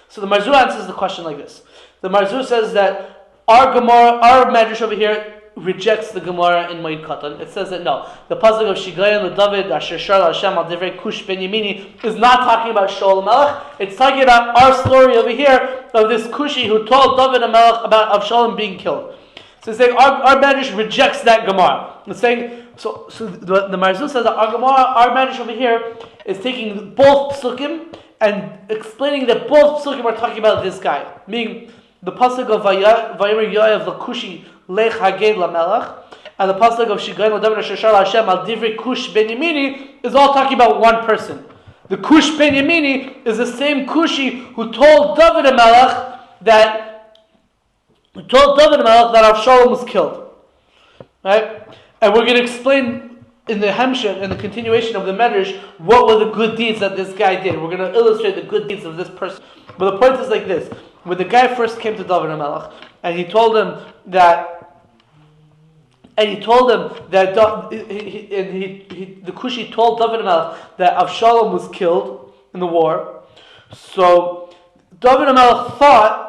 So the Marzur answers the question like this. The Marzur says that our Medrash over here rejects the Gemara in Moed Katan. It says that no, the pasuk of Shigayon LeDavid Asher Shar Hashem Al Divrei Cush Ben Yemini is not talking about Shaul HaMelech. It's talking about our story over here of this Kushi who told David HaMelech about Avshalom being killed. So it's saying our Medrash rejects that Gemara. It's saying so the Marzul says that our Medrash over here is taking both psukim and explaining that both psukim are talking about this guy, meaning the pasuk of Yoshiyahu the Cushi Lech Haged LaMelech and the pasuk of Shigayon LeDavid Asher Shar Hashem Al Divrei Cush Ben Yemini is all talking about one person. The Cush Ben Yemini is the same Kushi who told David HaMelech that Avshalom was killed. Right? And we're going to explain in the Hemshech, in the continuation of the Medrash, what were the good deeds that this guy did. We're going to illustrate the good deeds of this person. But the point is like this. When the guy first came to David HaMelech, and he told him that the Kushi told David HaMelech that Avshalom was killed in the war. So David HaMelech thought,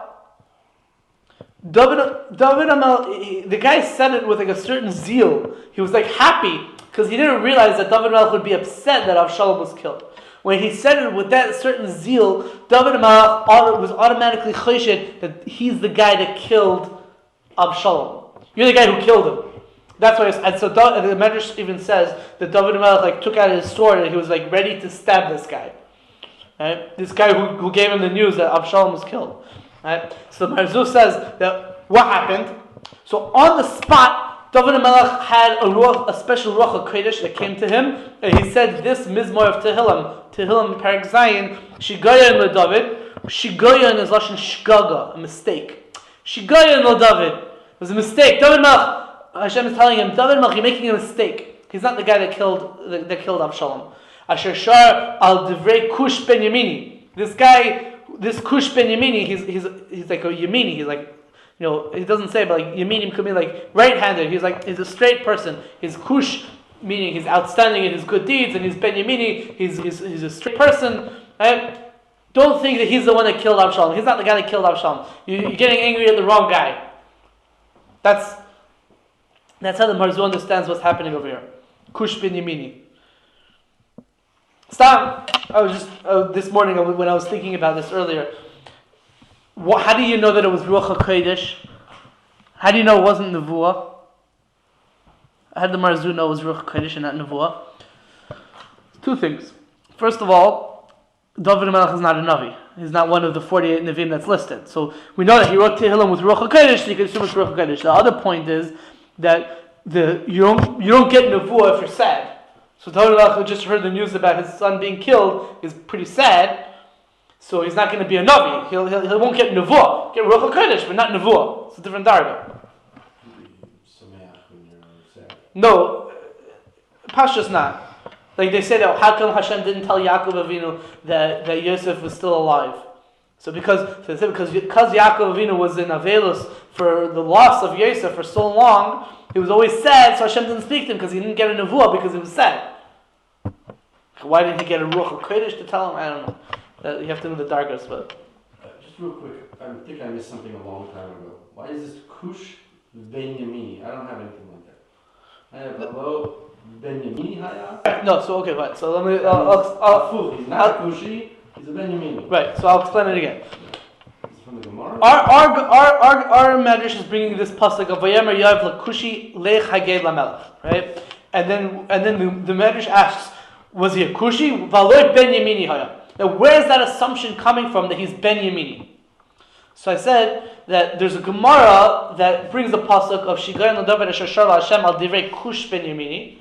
the guy said it with like a certain zeal. He was like happy because he didn't realize that David HaMelech would be upset that Avshalom was killed. When he said it with that certain zeal, David HaMelech was automatically choshed that he's the guy that killed Absalom. You're the guy who killed him. That's why. And so the Medrash even says that David HaMelech took out his sword and he was like ready to stab this guy. Right? This guy who gave him the news that Absalom was killed. Right? So the Marzul says that what happened. So on the spot, David HaMelech had a special Ruach HaKodesh that came to him, and he said this Mizmor of Tehillim Perek Zayin, Shigayon LeDavid. Shigayon is Lashon Shgaga, a mistake. Shigayon LeDavid. It was a mistake. David HaMelech, Hashem is telling him, David HaMelech, you're making a mistake. He's not the guy that killed Avshalom. Asher Shar al Divrei Cush ben Yemini. This guy, this Cush ben Yemini, he's like a Yemini. He's like, he doesn't say, but like Yeminim could be like right-handed. He's a straight person. He's Cush, meaning he's outstanding in his good deeds, and he's Ben Yemini. He's a straight person. Right? Don't think that he's the one that killed Avshalom. He's not the guy that killed Avshalom. You're getting angry at the wrong guy. That's how the Marzul understands what's happening over here. Cush ben Yemini. Stop. I was just this morning when I was thinking about this earlier. How do you know that it was Ruach HaKodesh? How do you know it wasn't Nevuah? How did the Marzul know it was Ruach HaKodesh and not Nevuah? Two things. First of all, David HaMelech is not a Navi. He's not one of the 48 Nevi'im that's listed. So we know that he wrote Tehillim with Ruach HaKodesh, so you can assume it's Ruach HaKodesh. The other point is that you don't get Nevuah if you're sad. So David HaMelech, who just heard the news about his son being killed, is pretty sad. So he's not going to be a Navi. He won't get Nevuah. Get Ruach HaKodesh, but not Nevuah. It's a different darga. No, Pasha's not. Like they say that, how come Hashem didn't tell Yaakov Avinu that Yosef was still alive? So because Yaakov Avinu was in Avelus for the loss of Yosef for so long, he was always sad, so Hashem didn't speak to him because he didn't get a Nevuah because he was sad. Why didn't he get a Ruach HaKodesh to tell him? I don't know. You have to know the darkest, but Just real quick, I think I missed something a long time ago. Why is this Kush Benyamini? I don't have anything like that. I have hello Benyamini Haya. no. So okay, right. So let me. He's not a Kushi. He's a Benyamini. Right. So I'll explain it again. It's from the Gemara. Our Medrash is bringing this pasuk of Vayemer Yav LaKushi Lech Haged LaMelech, right? And then the Medrash asks, was he a Kushi? Valoy Ben Yamini Haya. Now, where is that assumption coming from that he's Ben Yamini? So I said that there's a Gemara that brings the pasuk of Shigayon LaDavid Ashashar LaHashem Al Divrei Kush Ben Yamini.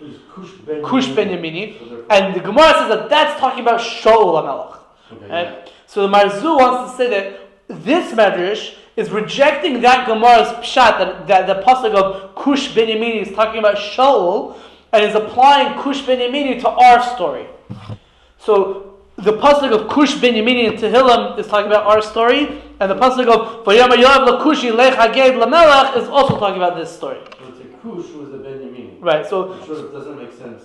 Kush Ben Yamini. And the Gemara says that that's talking about Shaul HaMelech. Okay, Right? yeah. So the Marzu wants to say that this Medrash is rejecting that Gemara's pshat, that the pasuk of Kush Ben Yamini is talking about Shaul, and is applying Kush Ben Yamini to our story. So the pasuk of Kush Ben Yamini in Tehillim is talking about our story, and the pasuk of Vayama Yoav LaKushi Lech Haged LaMelech is also talking about this story. So it's a Kush was a Benyamini. Right. So I'm sure it doesn't make sense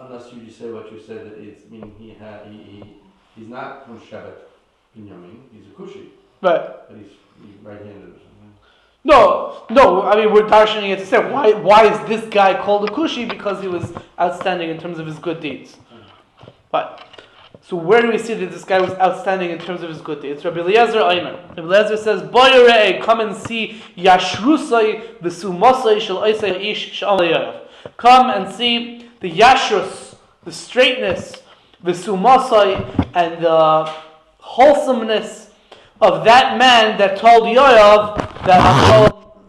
unless you say what you said, that it's meaning he's not from Shevet Binyamin, he's a Kushi, right. but he's right-handed or something. No. I mean, we're darshaning it to say why is this guy called a Kushi? Because he was outstanding in terms of his good deeds. But so where do we see that this guy was outstanding in terms of his good deeds? Rabbi Eliezer Aimer. Rabbi Eliezer says, "Boy, come and see Yashrusai v'sumasai shel Isai ish she'al yav." Come and see the yashrus, the straightness, the sumasai, and the wholesomeness of that man that told Yoav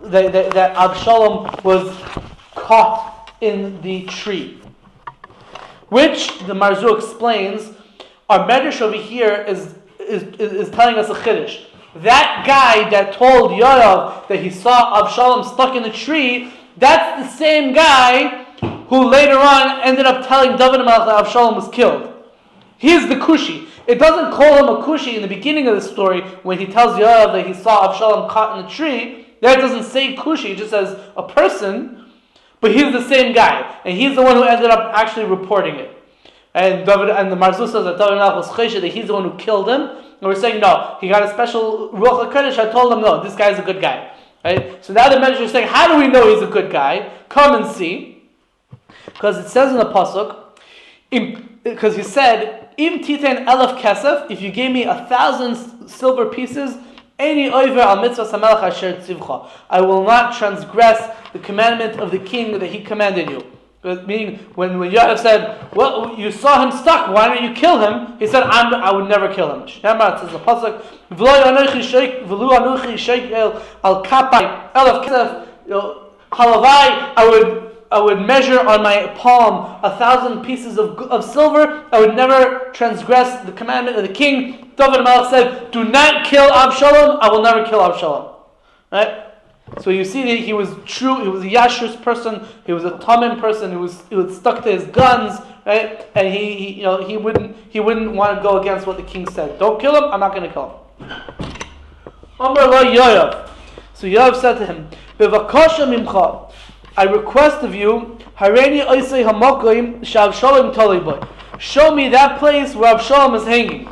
that Absalom was caught in the tree. Which the Marzu explains, our Medrash over here is telling us a chiddush. That guy that told Yoav that he saw Absalom stuck in the tree, that's the same guy who later on ended up telling David HaMelech that Absalom was killed. He is the Kushi. It doesn't call him a Kushi in the beginning of the story when he tells Yoav that he saw Absalom caught in the tree. There it doesn't say Kushi, it just says a person, but he's the same guy. And he's the one who ended up actually reporting it. And the Marzu says that David HaMelech was chesed, that he's the one who killed him. And we're saying, no, he got a special Ruach HaKodesh. I told him, no, this guy's a good guy. Right? So now the Medrash is saying, how do we know he's a good guy? Come and see. Because it says in the pasuk, because he said, "Im titen elef kesef," if you gave me 1,000 silver pieces, "Eini over al mitzvah samelach asher tzivcha," I will not transgress the commandment of the king that he commanded you. Meaning, when Yoav said, "Well, you saw him stuck. Why don't you kill him?" He said, "I would never kill him." Shemar, it says in the pasuk, "V'lo anochi v'lu anochi shekel al kapai elef kesef halavai." I would measure on my palm 1,000 pieces of silver. I would never transgress the commandment of the king. David HaMelech said, "Do not kill Avshalom. I will never kill Avshalom." Right? So you see that he was true. He was a yashrus person. He was a tamim person. He was stuck to his guns. Right? And he wouldn't want to go against what the king said. Don't kill him. I'm not going to kill him. Amar lo Yoav. So Yoav said to him, "Bevakasha mimcha. I request of you, Hareni Oisei Hamakoim Shavshalom Toliboy. Show me that place where Absalom is hanging."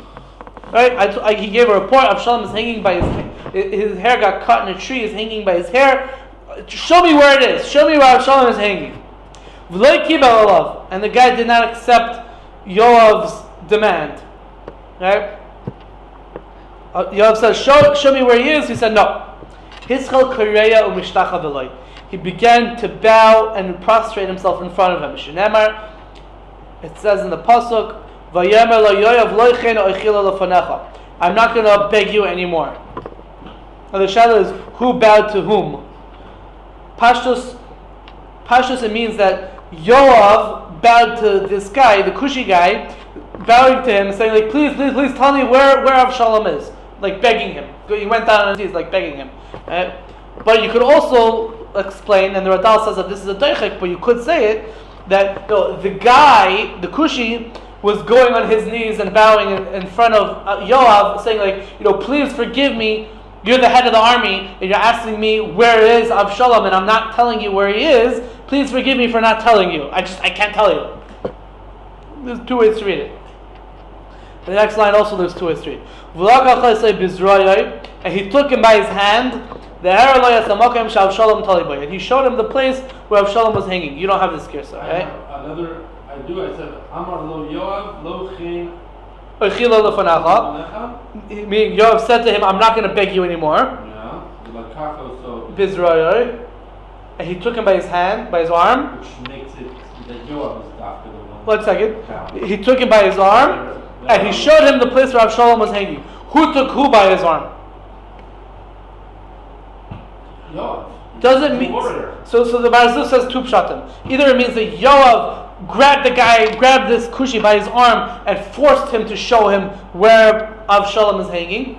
Right? He gave a report. Absalom is hanging by his hair got cut in a tree. He's hanging by his hair. Show me where it is. Show me where Absalom is hanging. V'loi kibel alav. And the guy did not accept Yoav's demand. Right? Yoav says, "Show me where he is." He said, "No." Hischel Koreya u'mishtacha v'loi. He began to bow and prostrate himself in front of him. Shenemar, it says in the pasuk, "Vayemer lo Yoav lo chen oichila lefanecha." I'm not going to beg you anymore. Now the shadow is who bowed to whom. Pashtus, it means that Yoav bowed to this guy, the Kushi guy, bowing to him, saying like, "Please tell me where Avshalom is," like begging him. He went down on his knees, like begging him. But you could also explain, and the Radal says that this is a doichek, but you could say it, that the guy, the Kushi, was going on his knees and bowing in front of Yoav, saying like, "Please forgive me. You're the head of the army, and you're asking me where is Avshalom, and I'm not telling you where he is. Please forgive me for not telling you. I can't tell you." There's two ways to read it. The next line also there's 2 or 3. And he took him by his hand. And he showed him the place where Avshalom was hanging. You don't have this girsa, right? I said, Amar lo Yoav lo chin. Meaning Yoav said to him, I'm not going to beg you anymore. Yeah. And he took him by his hand, by his arm. Which makes it that Yoav is after the one. 1 second. He took him by his arm, and he showed him the place where Avshalom was hanging. Who took who by his arm? Yoav. Doesn't mean so the Baruch says 2 pshatim. Either it means that Yoav grabbed this Kushi by his arm and forced him to show him where Avshalom is hanging,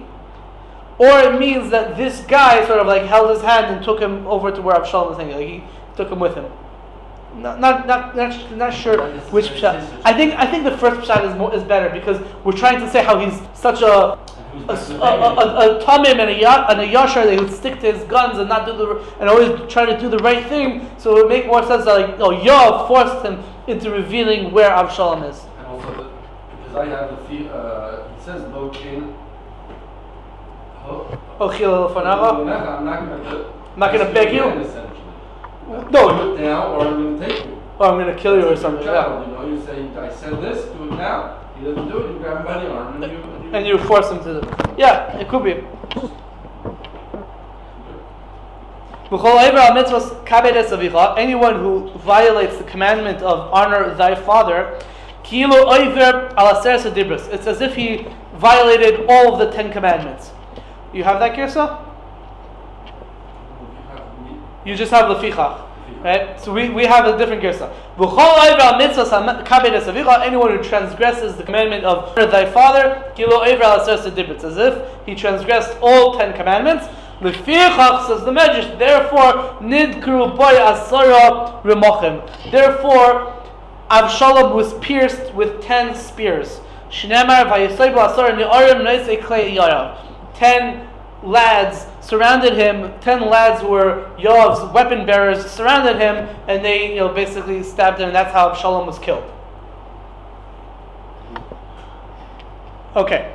or it means that this guy sort of like held his hand and took him over to where Avshalom is hanging. Like he took him with him. Not sure which pshat. I think the first pshat is better because we're trying to say how he's such a tamim and a yashar that would stick to his guns and not do and always try to do the right thing. So it would make more sense that Yoav forced him into revealing where Avshalom is. And also because I have the it says lo chin. I'm not going to beg you. No. Now, or I'm going to take you. Or I'm going to kill you or something. Child, you say, I said this, do it now. He doesn't do it, you grab him by the arm and you force him to do it. Yeah, it could be. Anyone who violates the commandment of honor thy father, it's as if he violated all of the 10 commandments. You have that girsa? You just have lefichach, right? So we have a different girsa. Anyone who transgresses the commandment of thy father, it's as if he transgressed all 10 commandments. Lefichach, says the Medrash, therefore nidkru boy asara remochim. Therefore, Avshalom was pierced with 10 spears. 10 lads surrounded him. 10 lads who were Yoav's weapon bearers surrounded him, and they, basically stabbed him. And that's how Avshalom was killed. Okay.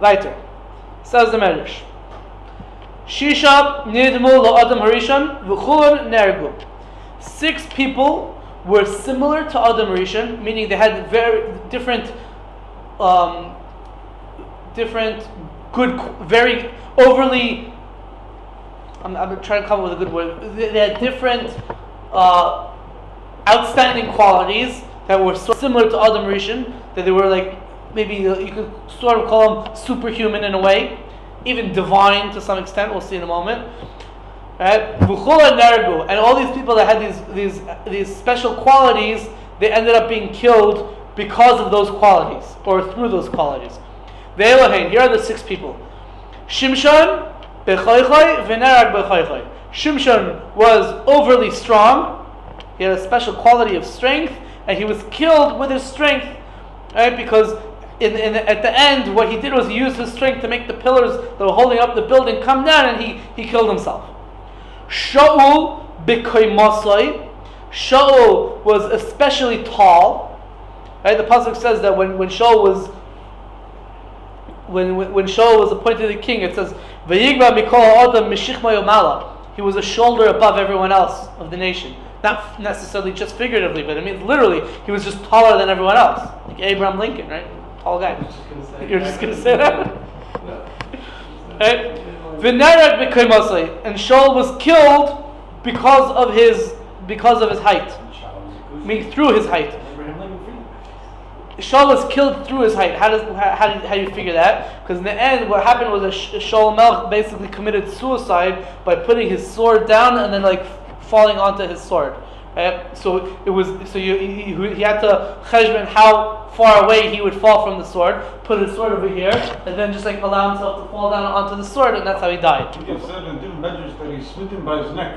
Weiter. Says the Medrash. Shisha nidmu la'adam harishon v'chulun nergu. 6 people were similar to Adam Rishon, meaning they had very different good, very overly. I'm trying to come up with a good word. They had different outstanding qualities that were so similar to Adam Rishon that they were like maybe you could sort of call them superhuman in a way, even divine to some extent. We'll see in a moment. Right? And all these people that had these special qualities, they ended up being killed because of those qualities or through those qualities. Here are the 6 people. Shimshon Shimshon was overly strong. He had a special quality of strength, and he was killed with his strength, right? Because at the end, what he did was he used his strength to make the pillars that were holding up the building come down, and he killed himself. Shaul b'koimosai. Shaul was especially tall. Right? The pasuk says that when Shaul was appointed the king, it says Vayigba mikol ha'adam mishichma yomala. He was a shoulder above everyone else of the nation. Not necessarily just figuratively, but it means literally he was just taller than everyone else. Like Abraham Lincoln, right? Tall guy. You're just going to say that? Right? Neriah and Shaul was killed because of his height. I mean, through his height. Shaul was killed through his height. How do you figure that? Because in the end, what happened was that Shaul Melch basically committed suicide by putting his sword down and then falling onto his sword. Right? So he had to cheshbon how far away he would fall from the sword, put his sword over here, and then just allow himself to fall down onto the sword, and that's how he died. He said in different measures that he split him by his neck.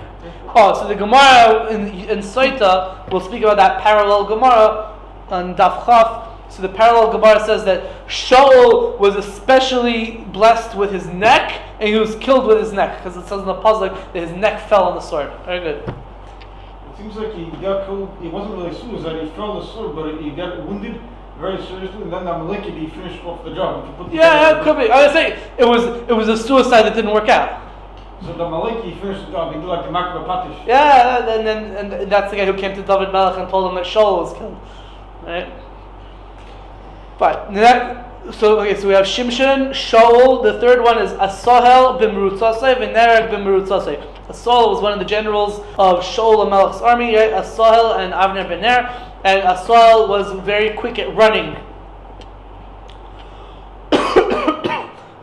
Oh, so the Gemara in Soita will speak about that parallel Gemara on Daf Chaf. So the parallel Gemara says that Shaul was especially blessed with his neck, and he was killed with his neck, because it says in the pasuk that his neck fell on the sword. Very good. It seems like he got killed. It wasn't really suicide. He fell on the sword, but he got wounded, very seriously, and then the Amaleki, he finished off the job. If you put Yeah, it could be. I was saying it was a suicide that didn't work out. So the Amaleki, he finished the job. He did like the Makba Patish. Yeah, and that's the guy who came to Eved-Melech and told him that Shaul was killed. Right? Fine. So we have Shimshon, Shaul. The third one is Asahel ben Merutzasei, Neriah ben Merutzasei. Asahel was one of the generals of Shaul HaMelech's army. Right? Asahel and Avner ben Ner, and Asahel was very quick at running.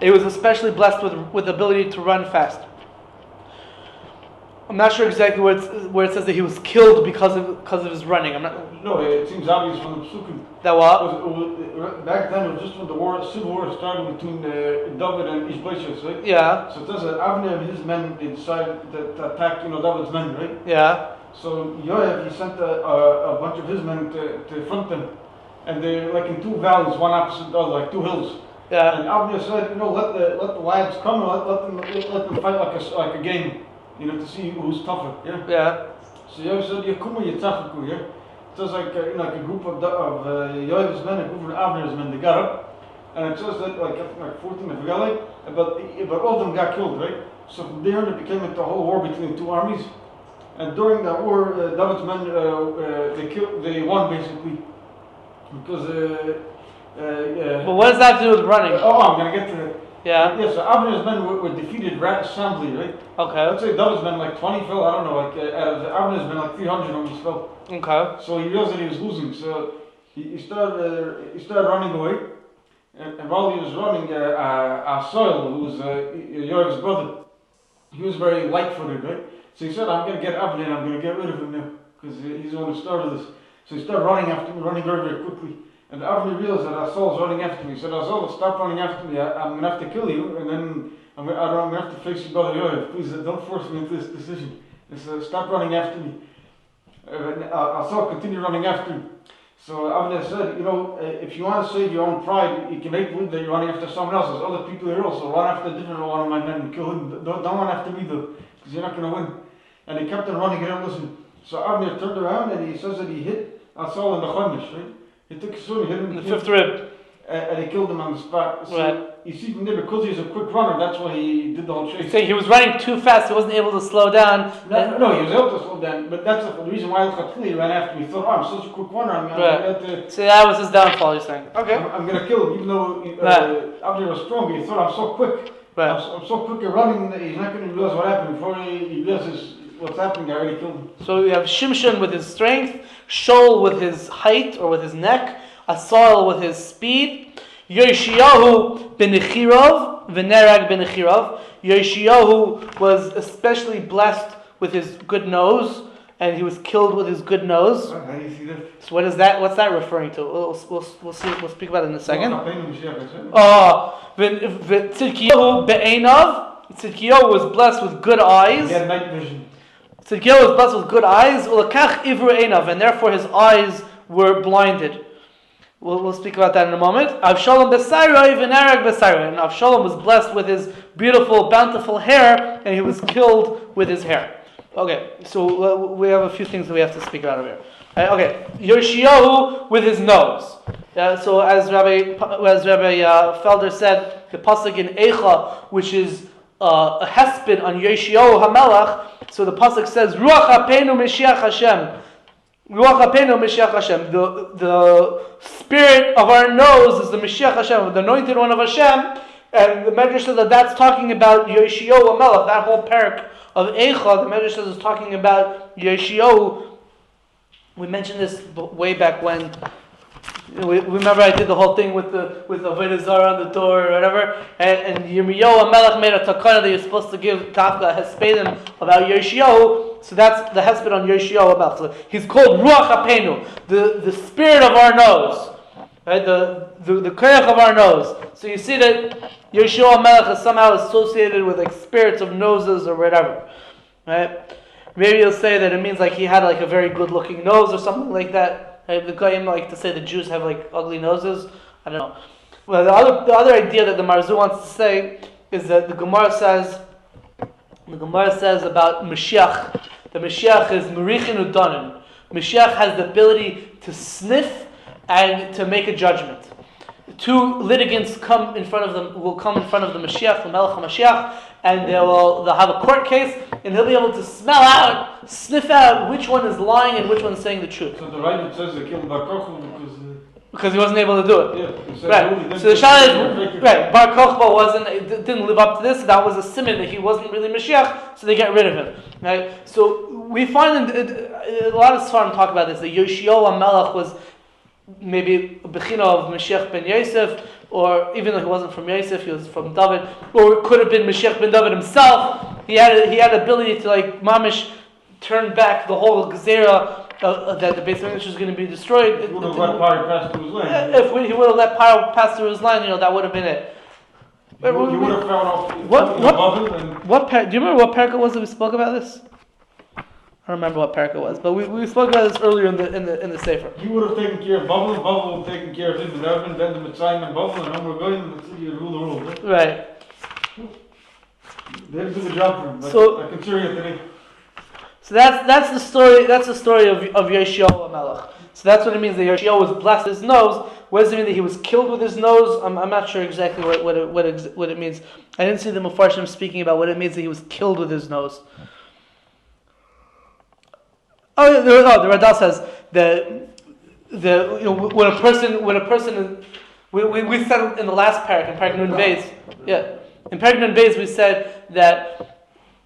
He was especially blessed with the ability to run fast. I'm not sure exactly where it says that he was killed because of his running. No, it seems obvious from the Psukim. That what? Back then, it was just when the civil war started between David and Ishbosheth, right? Yeah. So it says that Avner and his men, they decided to attack, David's men, right? Yeah. So Yoav, he sent a bunch of his men to front them, and they're like in two valleys, one opposite the other, like two hills. Yeah. And Avner said, let the lads come and let them fight like a game. To see who's tougher, yeah? Yeah. So Yoav said, Yakumu Yitzachaku, yeah? It says like a group of Yoav's men, a group of Avner's men, they got up, and it says that like 14, I forgot but all of them got killed, right? So from there it became a whole war between two armies, and during that war, David's men, they won basically, because But what does that have to do with running? I'm gonna get to that. Yeah. Yeah, so Avner's men were defeated soundly, right? Okay. Let's say David's men like 20 fell, I don't know, out of Avner's men like 300 almost fell. Okay. So he realized that he was losing, so he started running away, and while he was running, Asahel, who was Yoav's brother, he was very light-footed, right? So he said, I'm going to get Avner and I'm going to get rid of him now, because he's the one who started this. So he started running after him, running very, very quickly. And Avner realized that Asahel's running after me. He said, Asahel, stop running after me. I'm going to have to kill you, and then I'm going to have to face your brother Yoav. Please don't force me into this decision. He said, stop running after me. Asahel continued running after him. So Avner said, if you want to save your own pride, you can make believe that you're running after someone else. There's other people here also. Run after a different one of my men and kill him. Don't run after me though, because you're not going to win. And he kept on running, he didn't listen. So Avner turned around and he says that he hit Asahel in the Chodesh, right? He took his sword and hit him in the fifth rib. And he killed him on the spot. So right. You see from there, because he's a quick runner, that's why he did the whole chase. So he was running too fast, he wasn't able to slow down. No, he was able to slow down, but that's the reason why he ran after me. He thought, I'm such a quick runner, I'm going to... So that was his downfall, you're saying. Okay. I'm going to kill him, even though Avner was strong, he thought, I'm so quick. Right. I'm so quick at running that he's not going to realize what happened. Before he realizes what's happening, I already killed him. So we have Shimshon with his strength, Shaul with his height or with his neck, Asahel with his speed, Yoshiyahu ben Echirov, Neriah ben Echirov. Yoshiyahu was especially blessed with his good nose, and he was killed with his good nose. How do you see that? So what is that? What's that referring to? We'll see. We'll speak about it in a second. Tzidkiyahu be'einav. Tzidkiyahu was blessed with good eyes. He had night vision. Tzidkiyahu was blessed with good eyes. Ulakach ivru einav, and therefore his eyes were blinded. We'll speak about that in a moment. Avshalom Besaroi v'Neriah Besaroi, and Avshalom was blessed with his beautiful, bountiful hair, and he was killed with his hair. Okay, so we have a few things that we have to speak about over here. Okay, Yoshiyahu with his nose. So as Rabbi Felder said, the pasuk in Eicha, which is a hesped on Yoshiyahu HaMelech. So the pasuk says, Ruach Apenu Mashiach Hashem. Ruach Apenu Mashiach Hashem. The spirit of our nose is the Mashiach Hashem, the anointed one of Hashem. And the Medrash says that that's talking about Yoshiyahu HaMelech. That whole parak of Eicha, the Medrash says is talking about Yoshiyahu. We mentioned this way back when. Remember I did the whole thing with the Avodah Zarah on the door or whatever, and Yirmiyahu HaMelech made a takana that you're supposed to give Tafka Hespedim about Yoshiyahu. So that's the Hesped on Yoshiyahu HaMelech. So he's called Ruach Apenu, the spirit of our nose, right? The koyach of our nose. So you see that Yoshiyahu HaMelech is somehow associated with like spirits of noses or whatever, right? Maybe you'll say that it means like he had like a very good looking nose or something like that. The Goyim like to say the Jews have like ugly noses. I don't know. Well, the other idea that the Marzu wants to say is that the Gemara says about Mashiach. The Mashiach is Merichin Udanin. Mashiach has the ability to sniff and to make a judgment. Two litigants will come in front of the Mashiach, the Melech HaMashiach, and they'll have a court case, and he'll be able to sniff out which one is lying and which one is saying the truth. So the writer says they killed Baruch because he wasn't able to do it. Yeah. Right. So the Shaul is right. Bar Kochba didn't live up to this. That was a simon that he wasn't really Mashiach, so they get rid of him. Right. So we find a lot of Sfarim talk about this. The Yoshiyahu Melech was maybe a bechina of Mashiach ben Yosef, or even though he wasn't from Yosef, he was from David, or it could have been Mashiach ben David himself. He had ability to mamish turn back the whole gezerah that the Beis Hamikdash was going to be destroyed. He would have let Paro pass through his land. If he would have let Paro pass through his land, that would have been it. He would have found off do you remember what parak it was that we spoke about this? I don't remember what parak it was, but we spoke about this earlier in the Sefer. He would have taken care of Bubble would have taken care of him, and then the Mitzrayim and Bubble, and then we're going to the city to rule the world. Right. They did a good job for him, but So, I consider it today. So that's the story. That's the story of Yoshiyahu Melech. So that's what it means that Yoshiyahu was blessed with his nose. What does it mean that he was killed with his nose? I'm not sure exactly what it means. I didn't see the Mefarshim speaking about what it means that he was killed with his nose. The Radha says when a person we said in the last parak in Parak Nun Beis, in Parak Nun Beis we said that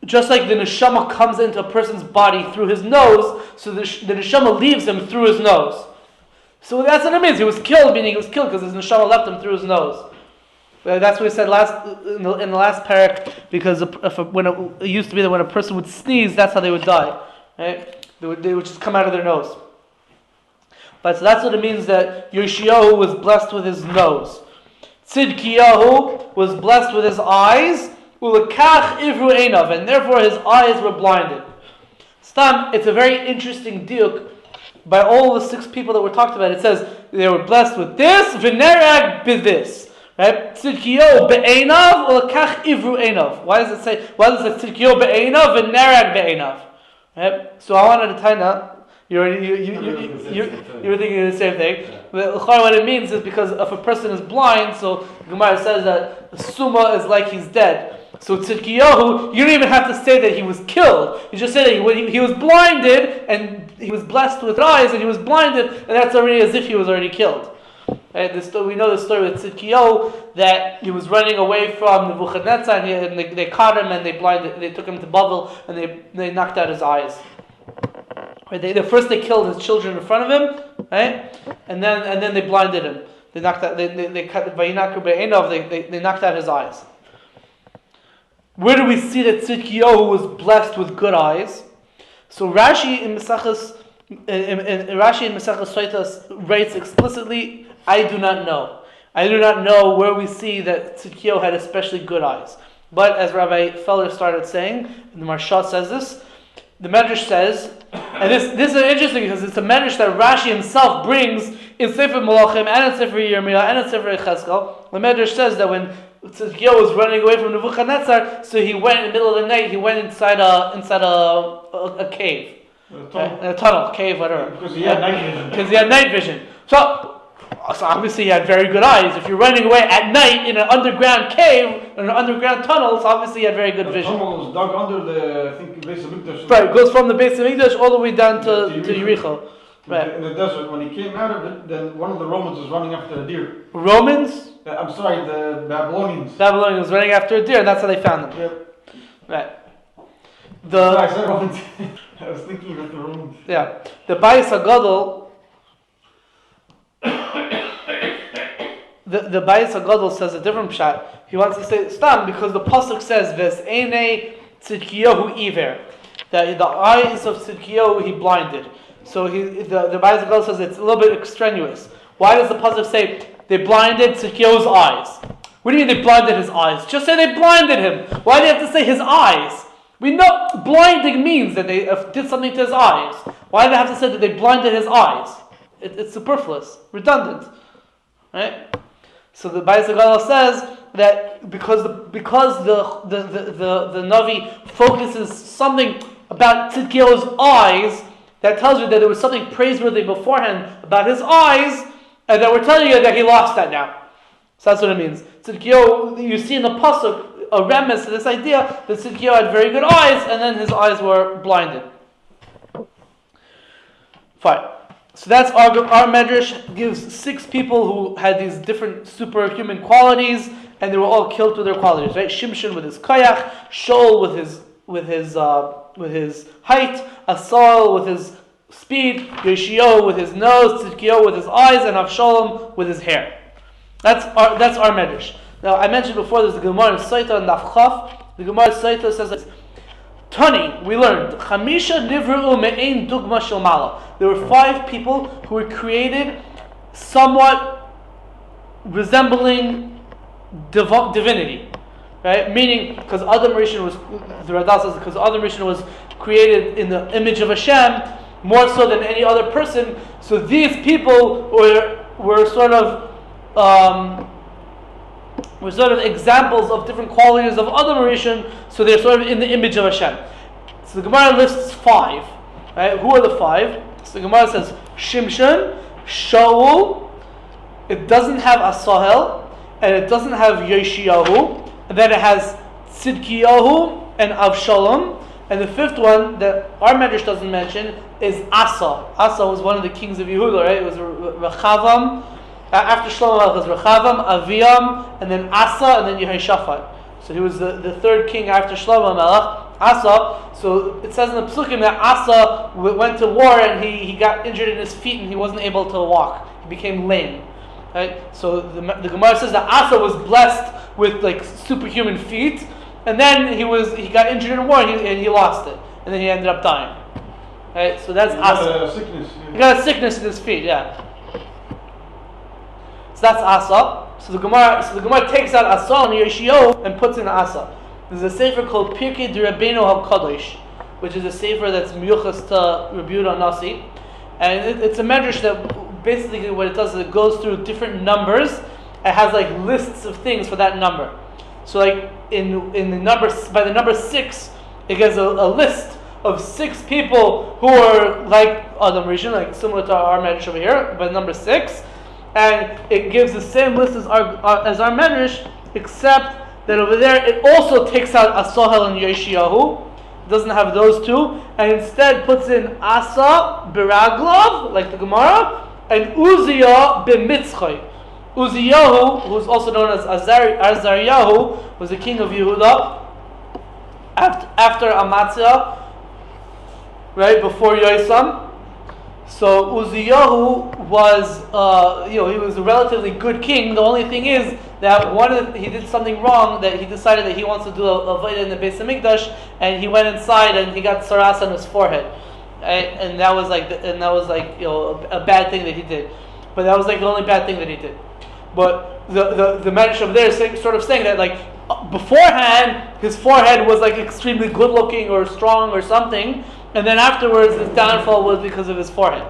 just like the neshama comes into a person's body through his nose, so the neshama leaves him through his nose. So that's what it means. He was killed, meaning he was killed because his neshama left him through his nose. That's what we said in the last parak, because it used to be that when a person would sneeze, that's how they would die. Right? They would just come out of their nose. But so that's what it means that Yoshiyahu was blessed with his nose. Tzidkiyahu was blessed with his eyes, and therefore his eyes were blinded. It's a very interesting diuk by all the 6 people that were talked about. It says they were blessed with this, v'nerag b'this. Right? Tzidkiyahu be'einav, ulekach ivru einav. Why does it say Tzidkiyahu be'einav, v'nerag be'einav? Right? So I wanted to tie now. You were thinking the same thing. But what it means is because if a person is blind, so Gemara says that Suma is like he's dead. So Tzidkiyahu, you don't even have to say that he was killed. You just say that he was blinded, and he was blessed with eyes, and he was blinded, and that's already as if he was already killed. Right? We know the story with Tzidkiyahu, that he was running away from Nebuchadnezzar, and they caught him, and they took him to Babel, and they knocked out his eyes. Right? First they killed his children in front of him, right? And then they blinded him. They knocked out. They cut they knocked out his eyes. Where do we see that Tzidkiyahu was blessed with good eyes? So Rashi in Maseches Soitas writes explicitly, I do not know. I do not know where we see that Tzidkiyahu had especially good eyes. But as Rabbi Feller started saying, and the Marsha says this, the Medrash says, and this is interesting because it's a Medrash that Rashi himself brings in Sefer Malachim and in Sefer Yirmiyah and in Sefer Yechezkel. The Medrash says that when Tzidkiyahu was running away from Nebuchadnezzar, so he went in the middle of the night. He went inside a cave, a tunnel, cave, whatever. Because he had night vision. Because he had night vision. So obviously he had very good eyes. If you're running away at night in an underground cave, in an underground tunnel, so obviously he had very good vision. The tunnel was dug under the Beis Hamikdash. Right, it goes from the Beis Hamikdash all the way down to Yericho. Right. In the desert, when he came out of it, then one of the Romans was running after a deer. Romans? I'm sorry, the Babylonians. Babylonians was running after a deer, and that's how they found them. Yep. Right. I said Romans. I was thinking about the Romans. Yeah. The Bayis HaGadol, the Bayis HaGadol says a different pshat. He wants to say Stam because the pasuk says Ves'enei Tzidkiyahu Iver, that the eyes of Tzidkiyahu he blinded. So the Bayis HaGadol says it's a little bit extraneous. Why does the pasuk say they blinded Tzidkiyahu's eyes? What do you mean they blinded his eyes? Just say they blinded him. Why do you have to say his eyes? We know blinding means that they did something to his eyes. Why do they have to say that they blinded his eyes? It's superfluous, redundant, right? So the Bayis HaGadol says that because the Navi focuses something about Tzidkiyahu's eyes that tells you that there was something praiseworthy beforehand about his eyes, And then we're telling you that he lost that now. So that's what it means. Tzidkiyahu, you see in the pasuk a remiss to this idea that Tzidkiyahu had very good eyes, and then his eyes were blinded. Fine. So that's our medrash. Gives 6 people who had these different superhuman qualities, and they were all killed through their qualities. Right? Shimshon with his koyach, Shaul with his height, Asahel with his speed, Yoshiyahu with his nose, Tzidkiyahu with his eyes, and Avshalom with his hair. That's our medrash. Now I mentioned before there's the Gemara Saita and Nafchaf. The Gemara Saita says this. Tani, we learned Chamisha nivru me'ein dugma shel mala. There were 5 people who were created somewhat resembling divinity. Right? Meaning, because Adam Rishon was, the Radah says, because Adam Rishon was created in the image of Hashem, more so than any other person. So these people were sort of examples of different qualities of Adam Rishon. So they're sort of in the image of Hashem. So the Gemara lists 5. Right? Who are the 5? So the Gemara says Shimshon, Shaul. It doesn't have Asahel, and it doesn't have Yoshiyahu. And then it has Tzidkiyahu and Avshalom. And the 5th one that our medrash doesn't mention is Asa. Asa was one of the kings of Yehuda, right? It was Rechavam. After Shlomo Melech was Rechavam, Aviam, and then Asa, and then Yehoshaphat. So he was the 3rd king after Shlomo Melech, Asa. So it says in the Psukim that Asa went to war and he got injured in his feet and he wasn't able to walk. He became lame. Right? So the Gemara says that Asa was blessed with like superhuman feet, and then he got injured in war and he lost it, and then he ended up dying. Right? So that's Asa. He got a sickness in his feet. Yeah. So that's Asa. So the Gemara takes out Asa and Yoshiyahu and puts in Asa. There's a sefer called Pirkei D'Rabbeinu HaKadosh, which is a sefer that's miyuchas to Rabbi Yehuda Nasi, and it's a medrash that basically what it does is it goes through different numbers. It has like lists of things for that number. So like in the number, by the number 6, it gives a list of 6 people who are like Adam Rishon, like similar to our medrash over here, by number 6, and it gives the same list as our medrash, except that over there it also takes out Asahel and Yoshiyahu. It doesn't have those 2, and instead puts in Asa Biraglov, like the Gemara, and Uzziyahu b'mitzchay. Uzziyahu, who's also known as Azariyahu, was the king of Yehuda after Amaziah, right before Yosam. So Uzziyahu was, he was a relatively good king. The only thing is that he did something wrong. That he decided that he wants to do a vayda in the Beis Hamikdash, and he went inside and he got saras on his forehead. And that was like a bad thing that he did, but that was like the only bad thing that he did. But the medrash over there is sort of saying that like beforehand his forehead was like extremely good looking or strong or something, and then afterwards his downfall was because of his forehead.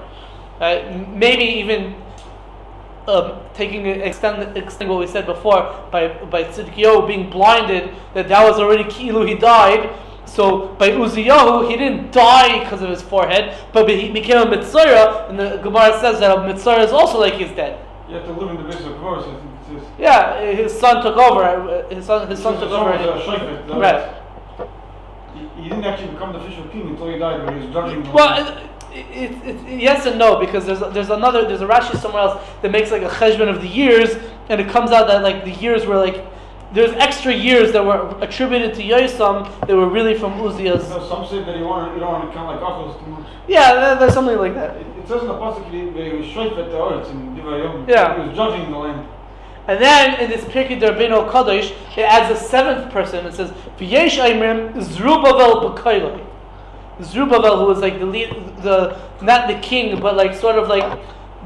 Maybe even extending what we said before by Tzidkiyahu being blinded, that was already kilu he died. So by Uzziyahu, he didn't die because of his forehead, but he became a Mitzorah, and the Gemara says that a Mitzorah is also like he's dead. You have to live in the base of course. Yeah, his son took over. His son took over. Right. He didn't actually become the official king until he died, but he was judging. Well, it's yes and no, because there's a Rashi somewhere else that makes like a cheshbon of the years, and it comes out that like the years were like. There's extra years that were attributed to Yosam that were really from Uzziah's. Some say that you don't want to count like Achos too much. Yeah, there's something like that. It says in the pasuk that he was shreifet the earth in Divayom. Yeah. He was judging the land. And then in this Pirkei D'Rabbeinu HaKadosh, it adds a 7th person. It says, "V'yesh Aimrim Zerubavel B'Kailai." Zerubavel, who was like the not the king, but like sort of like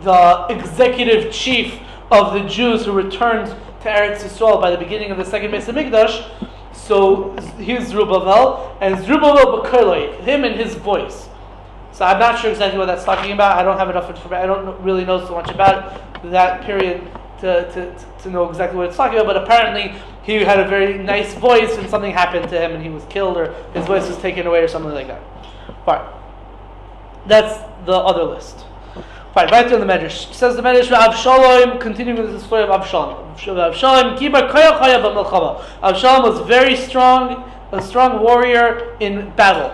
the executive chief of the Jews who returned to Eretz Yisrael by the beginning of the second Beis Hamikdash. So here's Zerubavel, and Zerubavel B'Kailai, him and his voice. So I'm not sure exactly what that's talking about. I don't have enough information. I don't really know so much about that period to know exactly what it's talking about. But apparently he had a very nice voice, and something happened to him, and he was killed, or his voice was taken away, or something like that. Fine. That's the other list. Right in the Medrash. Says the Medrash, Avshalom, continuing with the story of Absalom. Absalom was very strong, a strong warrior in battle.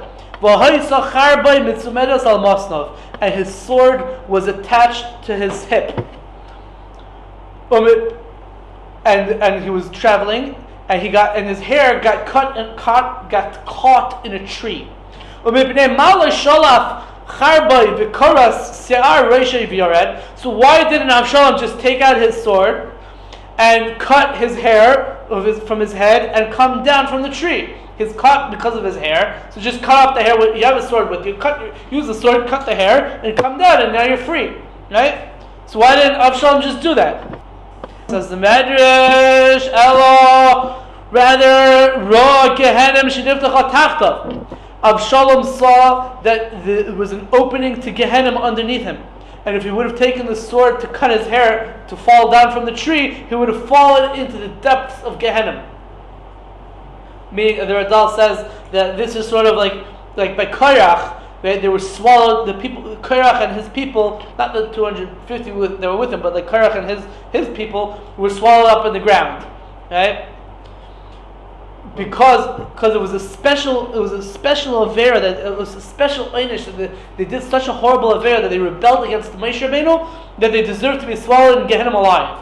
And his sword was attached to his hip. And he was traveling, and his hair got caught in a tree. So why didn't Avshalom just take out his sword and cut his hair from his head and come down from the tree? He's caught because of his hair, so just cut off the hair. You have a sword with you. Use the sword, cut the hair, and come down, and now you're free, right? So why didn't Avshalom just do that? Says the Medrash, Elo, rather, Ra Gehinnom sheniftach tachtav. Avshalom saw that there was an opening to Gehinnom underneath him. And if he would have taken the sword to cut his hair to fall down from the tree, he would have fallen into the depths of Gehinnom. Meaning, the Radal says that this is sort of like by Korach, they were swallowed, the people, Korach and his people, not the 250 that were with him, but like Korach and his people were swallowed up in the ground, right? Because it was a special avera, that it was a special einish, that they did such a horrible avera that they rebelled against Moshe Rabbeinu, that they deserved to be swallowed in Gehinnom alive.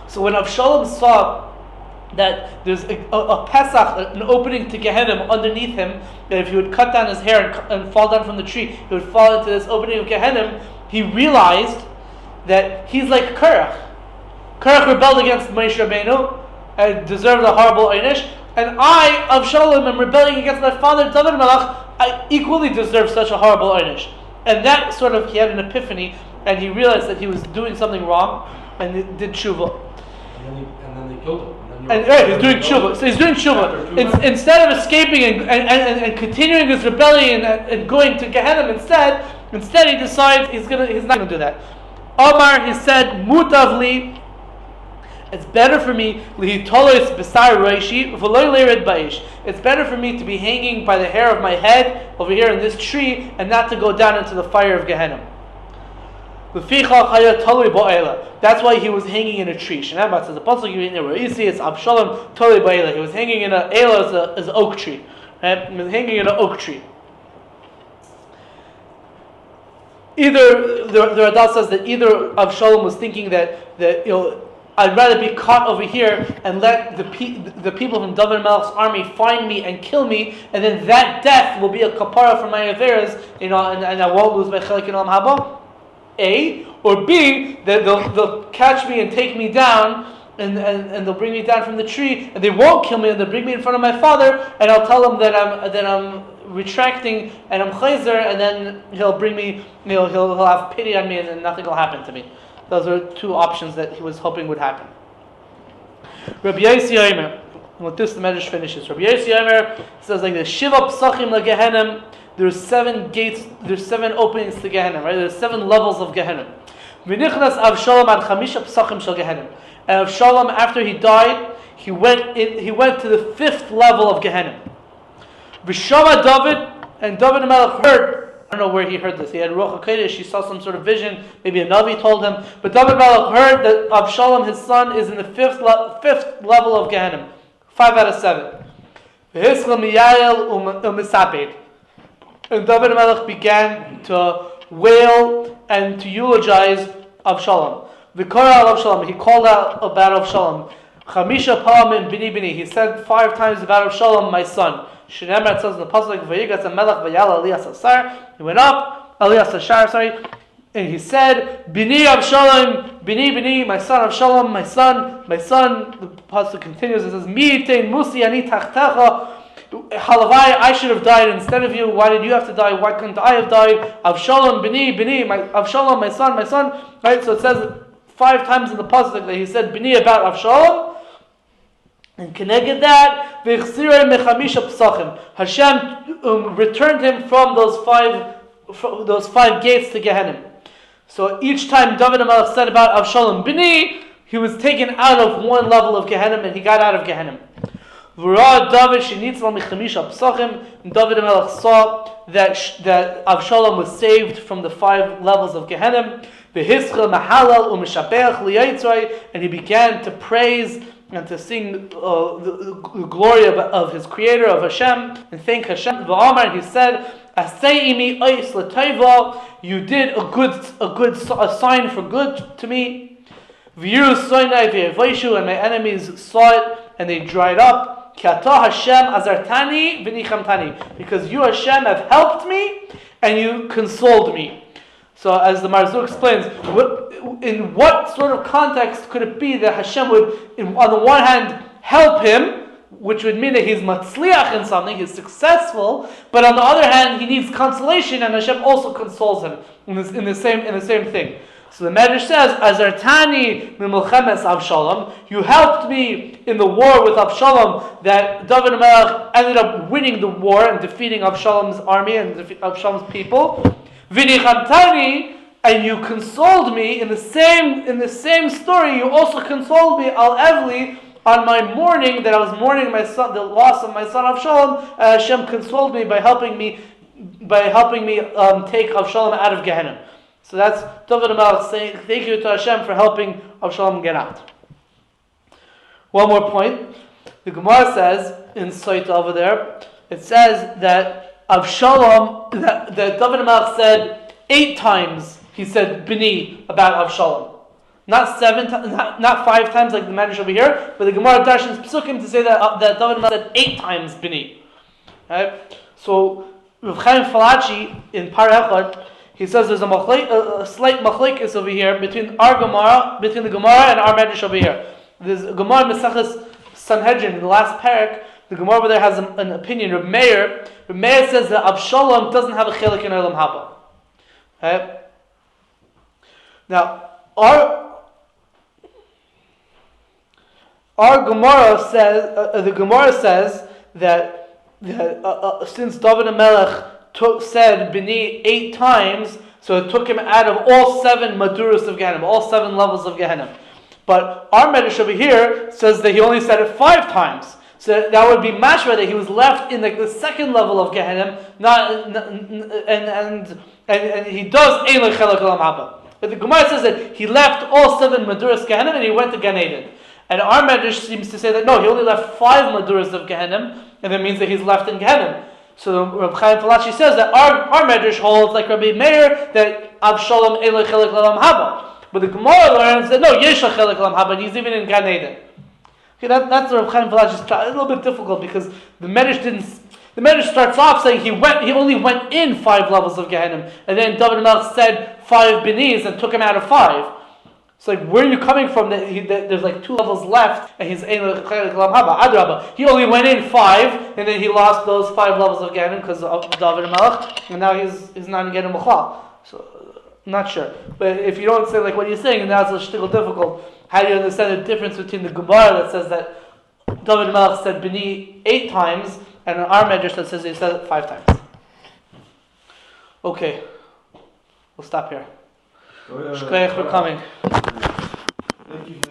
So when Avshalom saw that there's a Pesach, an opening to Gehinnom underneath him, that if he would cut down his hair and fall down from the tree, he would fall into this opening of Gehinnom, he realized that he's like Korach. Korach rebelled against Moshe Rabbeinu and deserved a horrible einish, and I, Avshalom, am rebelling against my father Eved-Melech. I equally deserve such a horrible einish. And that sort of, he had an epiphany, and he realized that he was doing something wrong, and he did tshuva. And then they killed him. And right, he's doing tshuva. So he's doing tshuva. Instead of escaping and continuing his rebellion and going to Gehinnom instead he decides he's not going to do that. Omar, he said, Mutavli, it's better for me it's better for me to be hanging by the hair of my head over here in this tree and not to go down into the fire of Gehinnom. That's why he was hanging in a tree. Shenamar says the pasuk you see it's Absalom totally ba'ela. He was hanging in an ela is an oak tree. Right? He was hanging in an oak tree. Either the Radal says that either Avshalom was thinking that I'd rather be caught over here and let the people from Eved-Melech's army find me and kill me, and then that death will be a kapara for my affairs, and I won't lose my chelik in Olam Haba. A, or B, that they'll catch me and take me down, and they'll bring me down from the tree, and they won't kill me, and they'll bring me in front of my father, and I'll tell him that I'm retracting and I'm chayzer, and then he'll bring me, he'll have pity on me, and then nothing will happen to me. Those are two options that he was hoping would happen. Rabbi Yoshiyahu Omer, with this the Medrash finishes. Rabbi Yoshiyahu Omer says like this: Shiva psachim leGehinnom. There's 7 gates. There's 7 openings to Gehinnom. Right? There's 7 levels of Gehinnom. V'nichnas Avshalom ad chamisha psachim shel Gehinnom. And Avshalom, after he died, he went to the 5th level of Gehinnom. V'shama David, and David HaMelech heard. I don't know where he heard this. He had Ruach HaKodesh. He saw some sort of vision. Maybe a Navi told him. But David HaMelech heard that Avshalom, his son, is in the 5th level of Gehinnom. 5 out of 7. V'hischel miyael u'misaped. And David HaMelech began to wail and to eulogize Avshalom. V'kora al Avshalom. He called out about Avshalom. Chamisha pa'amim bini bini. He said 5 times about Avshalom, my son. Shenamar, it says in the pasuk, Vayigas HaMelech v'yala Aliyas Asar. He went up, Aliyas Ashar, and he said, Bini Avshalom, Bini, my son Avshalom, my son. The pasuk continues, it says, Mi tein musi ani tachtecha. Halavai, I should have died instead of you. Why did you have to die? Why couldn't I have died? Avshalom, Bini, Avshalom, my son. Right? So it says 5 times in the pasuk that he said Bini about Avshalom. And connected that, Hashem returned him from those five gates to Gehinnom. So each time David HaMelech said about Avshalom Bini, he was taken out of one level of Gehinnom and he got out of Gehinnom. David HaMelech saw that Avshalom was saved from the 5 levels of Gehinnom. And he began to praise and to sing the glory of his creator, of Hashem, and thank Hashem. He said, you did a sign for good to me. And my enemies saw it and they dried up. Because you, Hashem, have helped me and you consoled me. So as the Marzuk explains, in what sort of context could it be that Hashem would, on the one hand, help him, which would mean that he's matzliach in something, he's successful, but on the other hand, he needs consolation, and Hashem also consoles him in the same thing. So the Medrash says, Azartani mimulchemes Avshalom, you helped me in the war with Avshalom, that David HaMelech ended up winning the war and defeating Avshalom's army and Avshalom's people. Vinichamtani, and you consoled me in the same story. You also consoled me al evli on my mourning, that I was mourning my son, the loss of my son Avshalom. Hashem consoled me by helping me take Avshalom out of Gehinnom. So that's David HaMelech saying thank you to Hashem for helping Avshalom get out. One more point. The Gemara says in Saita over there, it says that Avshalom, that David HaMelech said 8 times he said Bini about Avshalom. Not 7 times, not 5 times like the Medrash over here, but the Gemara darshans Psukim to say that David HaMelech said 8 times Bini. Right? So Rav Chaim Falachi in Par Echad, he says there's a slight machlekes over here between the Gemara and our Medrash over here. There's a Gemara Meseches Sanhedrin in the last parak. The Gemara over there has an opinion. Reb Meir says that Avshalom doesn't have a chelik in Olam Haba. Okay? Now, our Gemara says the Gemara says that since David HaMelech said Bini 8 times, so it took him out of all 7 maduros of Gehinnom, all 7 levels of Gehinnom. But our Medrash over here says that he only said it 5 times. So that would be mashma that he was left in the 2nd level of Gehinnom, and he does ein lechelek olam haba. But the Gemara says that he left all 7 maduros Gehinnom and he went to Gan Eden. And our Medrash seems to say that no, he only left 5 maduros of Gehinnom, and that means that he's left in Gehinnom. So Reb Chaim Falachi says that our Medrash holds like Rabbi Meir that Avshalom ein lechelek olam haba. But the Gemara learns that no, yesh lechelek olam haba, and he's even in Gan Eden. Okay, that's Reb Chaim Falachi's try. It's a little bit difficult because the Medrash starts off saying he only went in 5 levels of Gehinnom, and then David HaMelech said 5 binis and took him out of 5. It's like, where are you coming from? That there's like 2 levels left, and he's ein lechelek olam haba. Adrabah, he only went in 5, and then he lost those 5 levels of Gehinnom because of David HaMelech, and now he's not in Gehinnom B'chlal. So, I'm not sure. But if you don't say like what you're saying, now it's a shtickle difficult. How do you understand the difference between the Gemara that says that David HaMelech said Bini 8 times, and our Medrash that says he said it 5 times? Okay, we'll stop here. Shkoyach for coming. Thank you.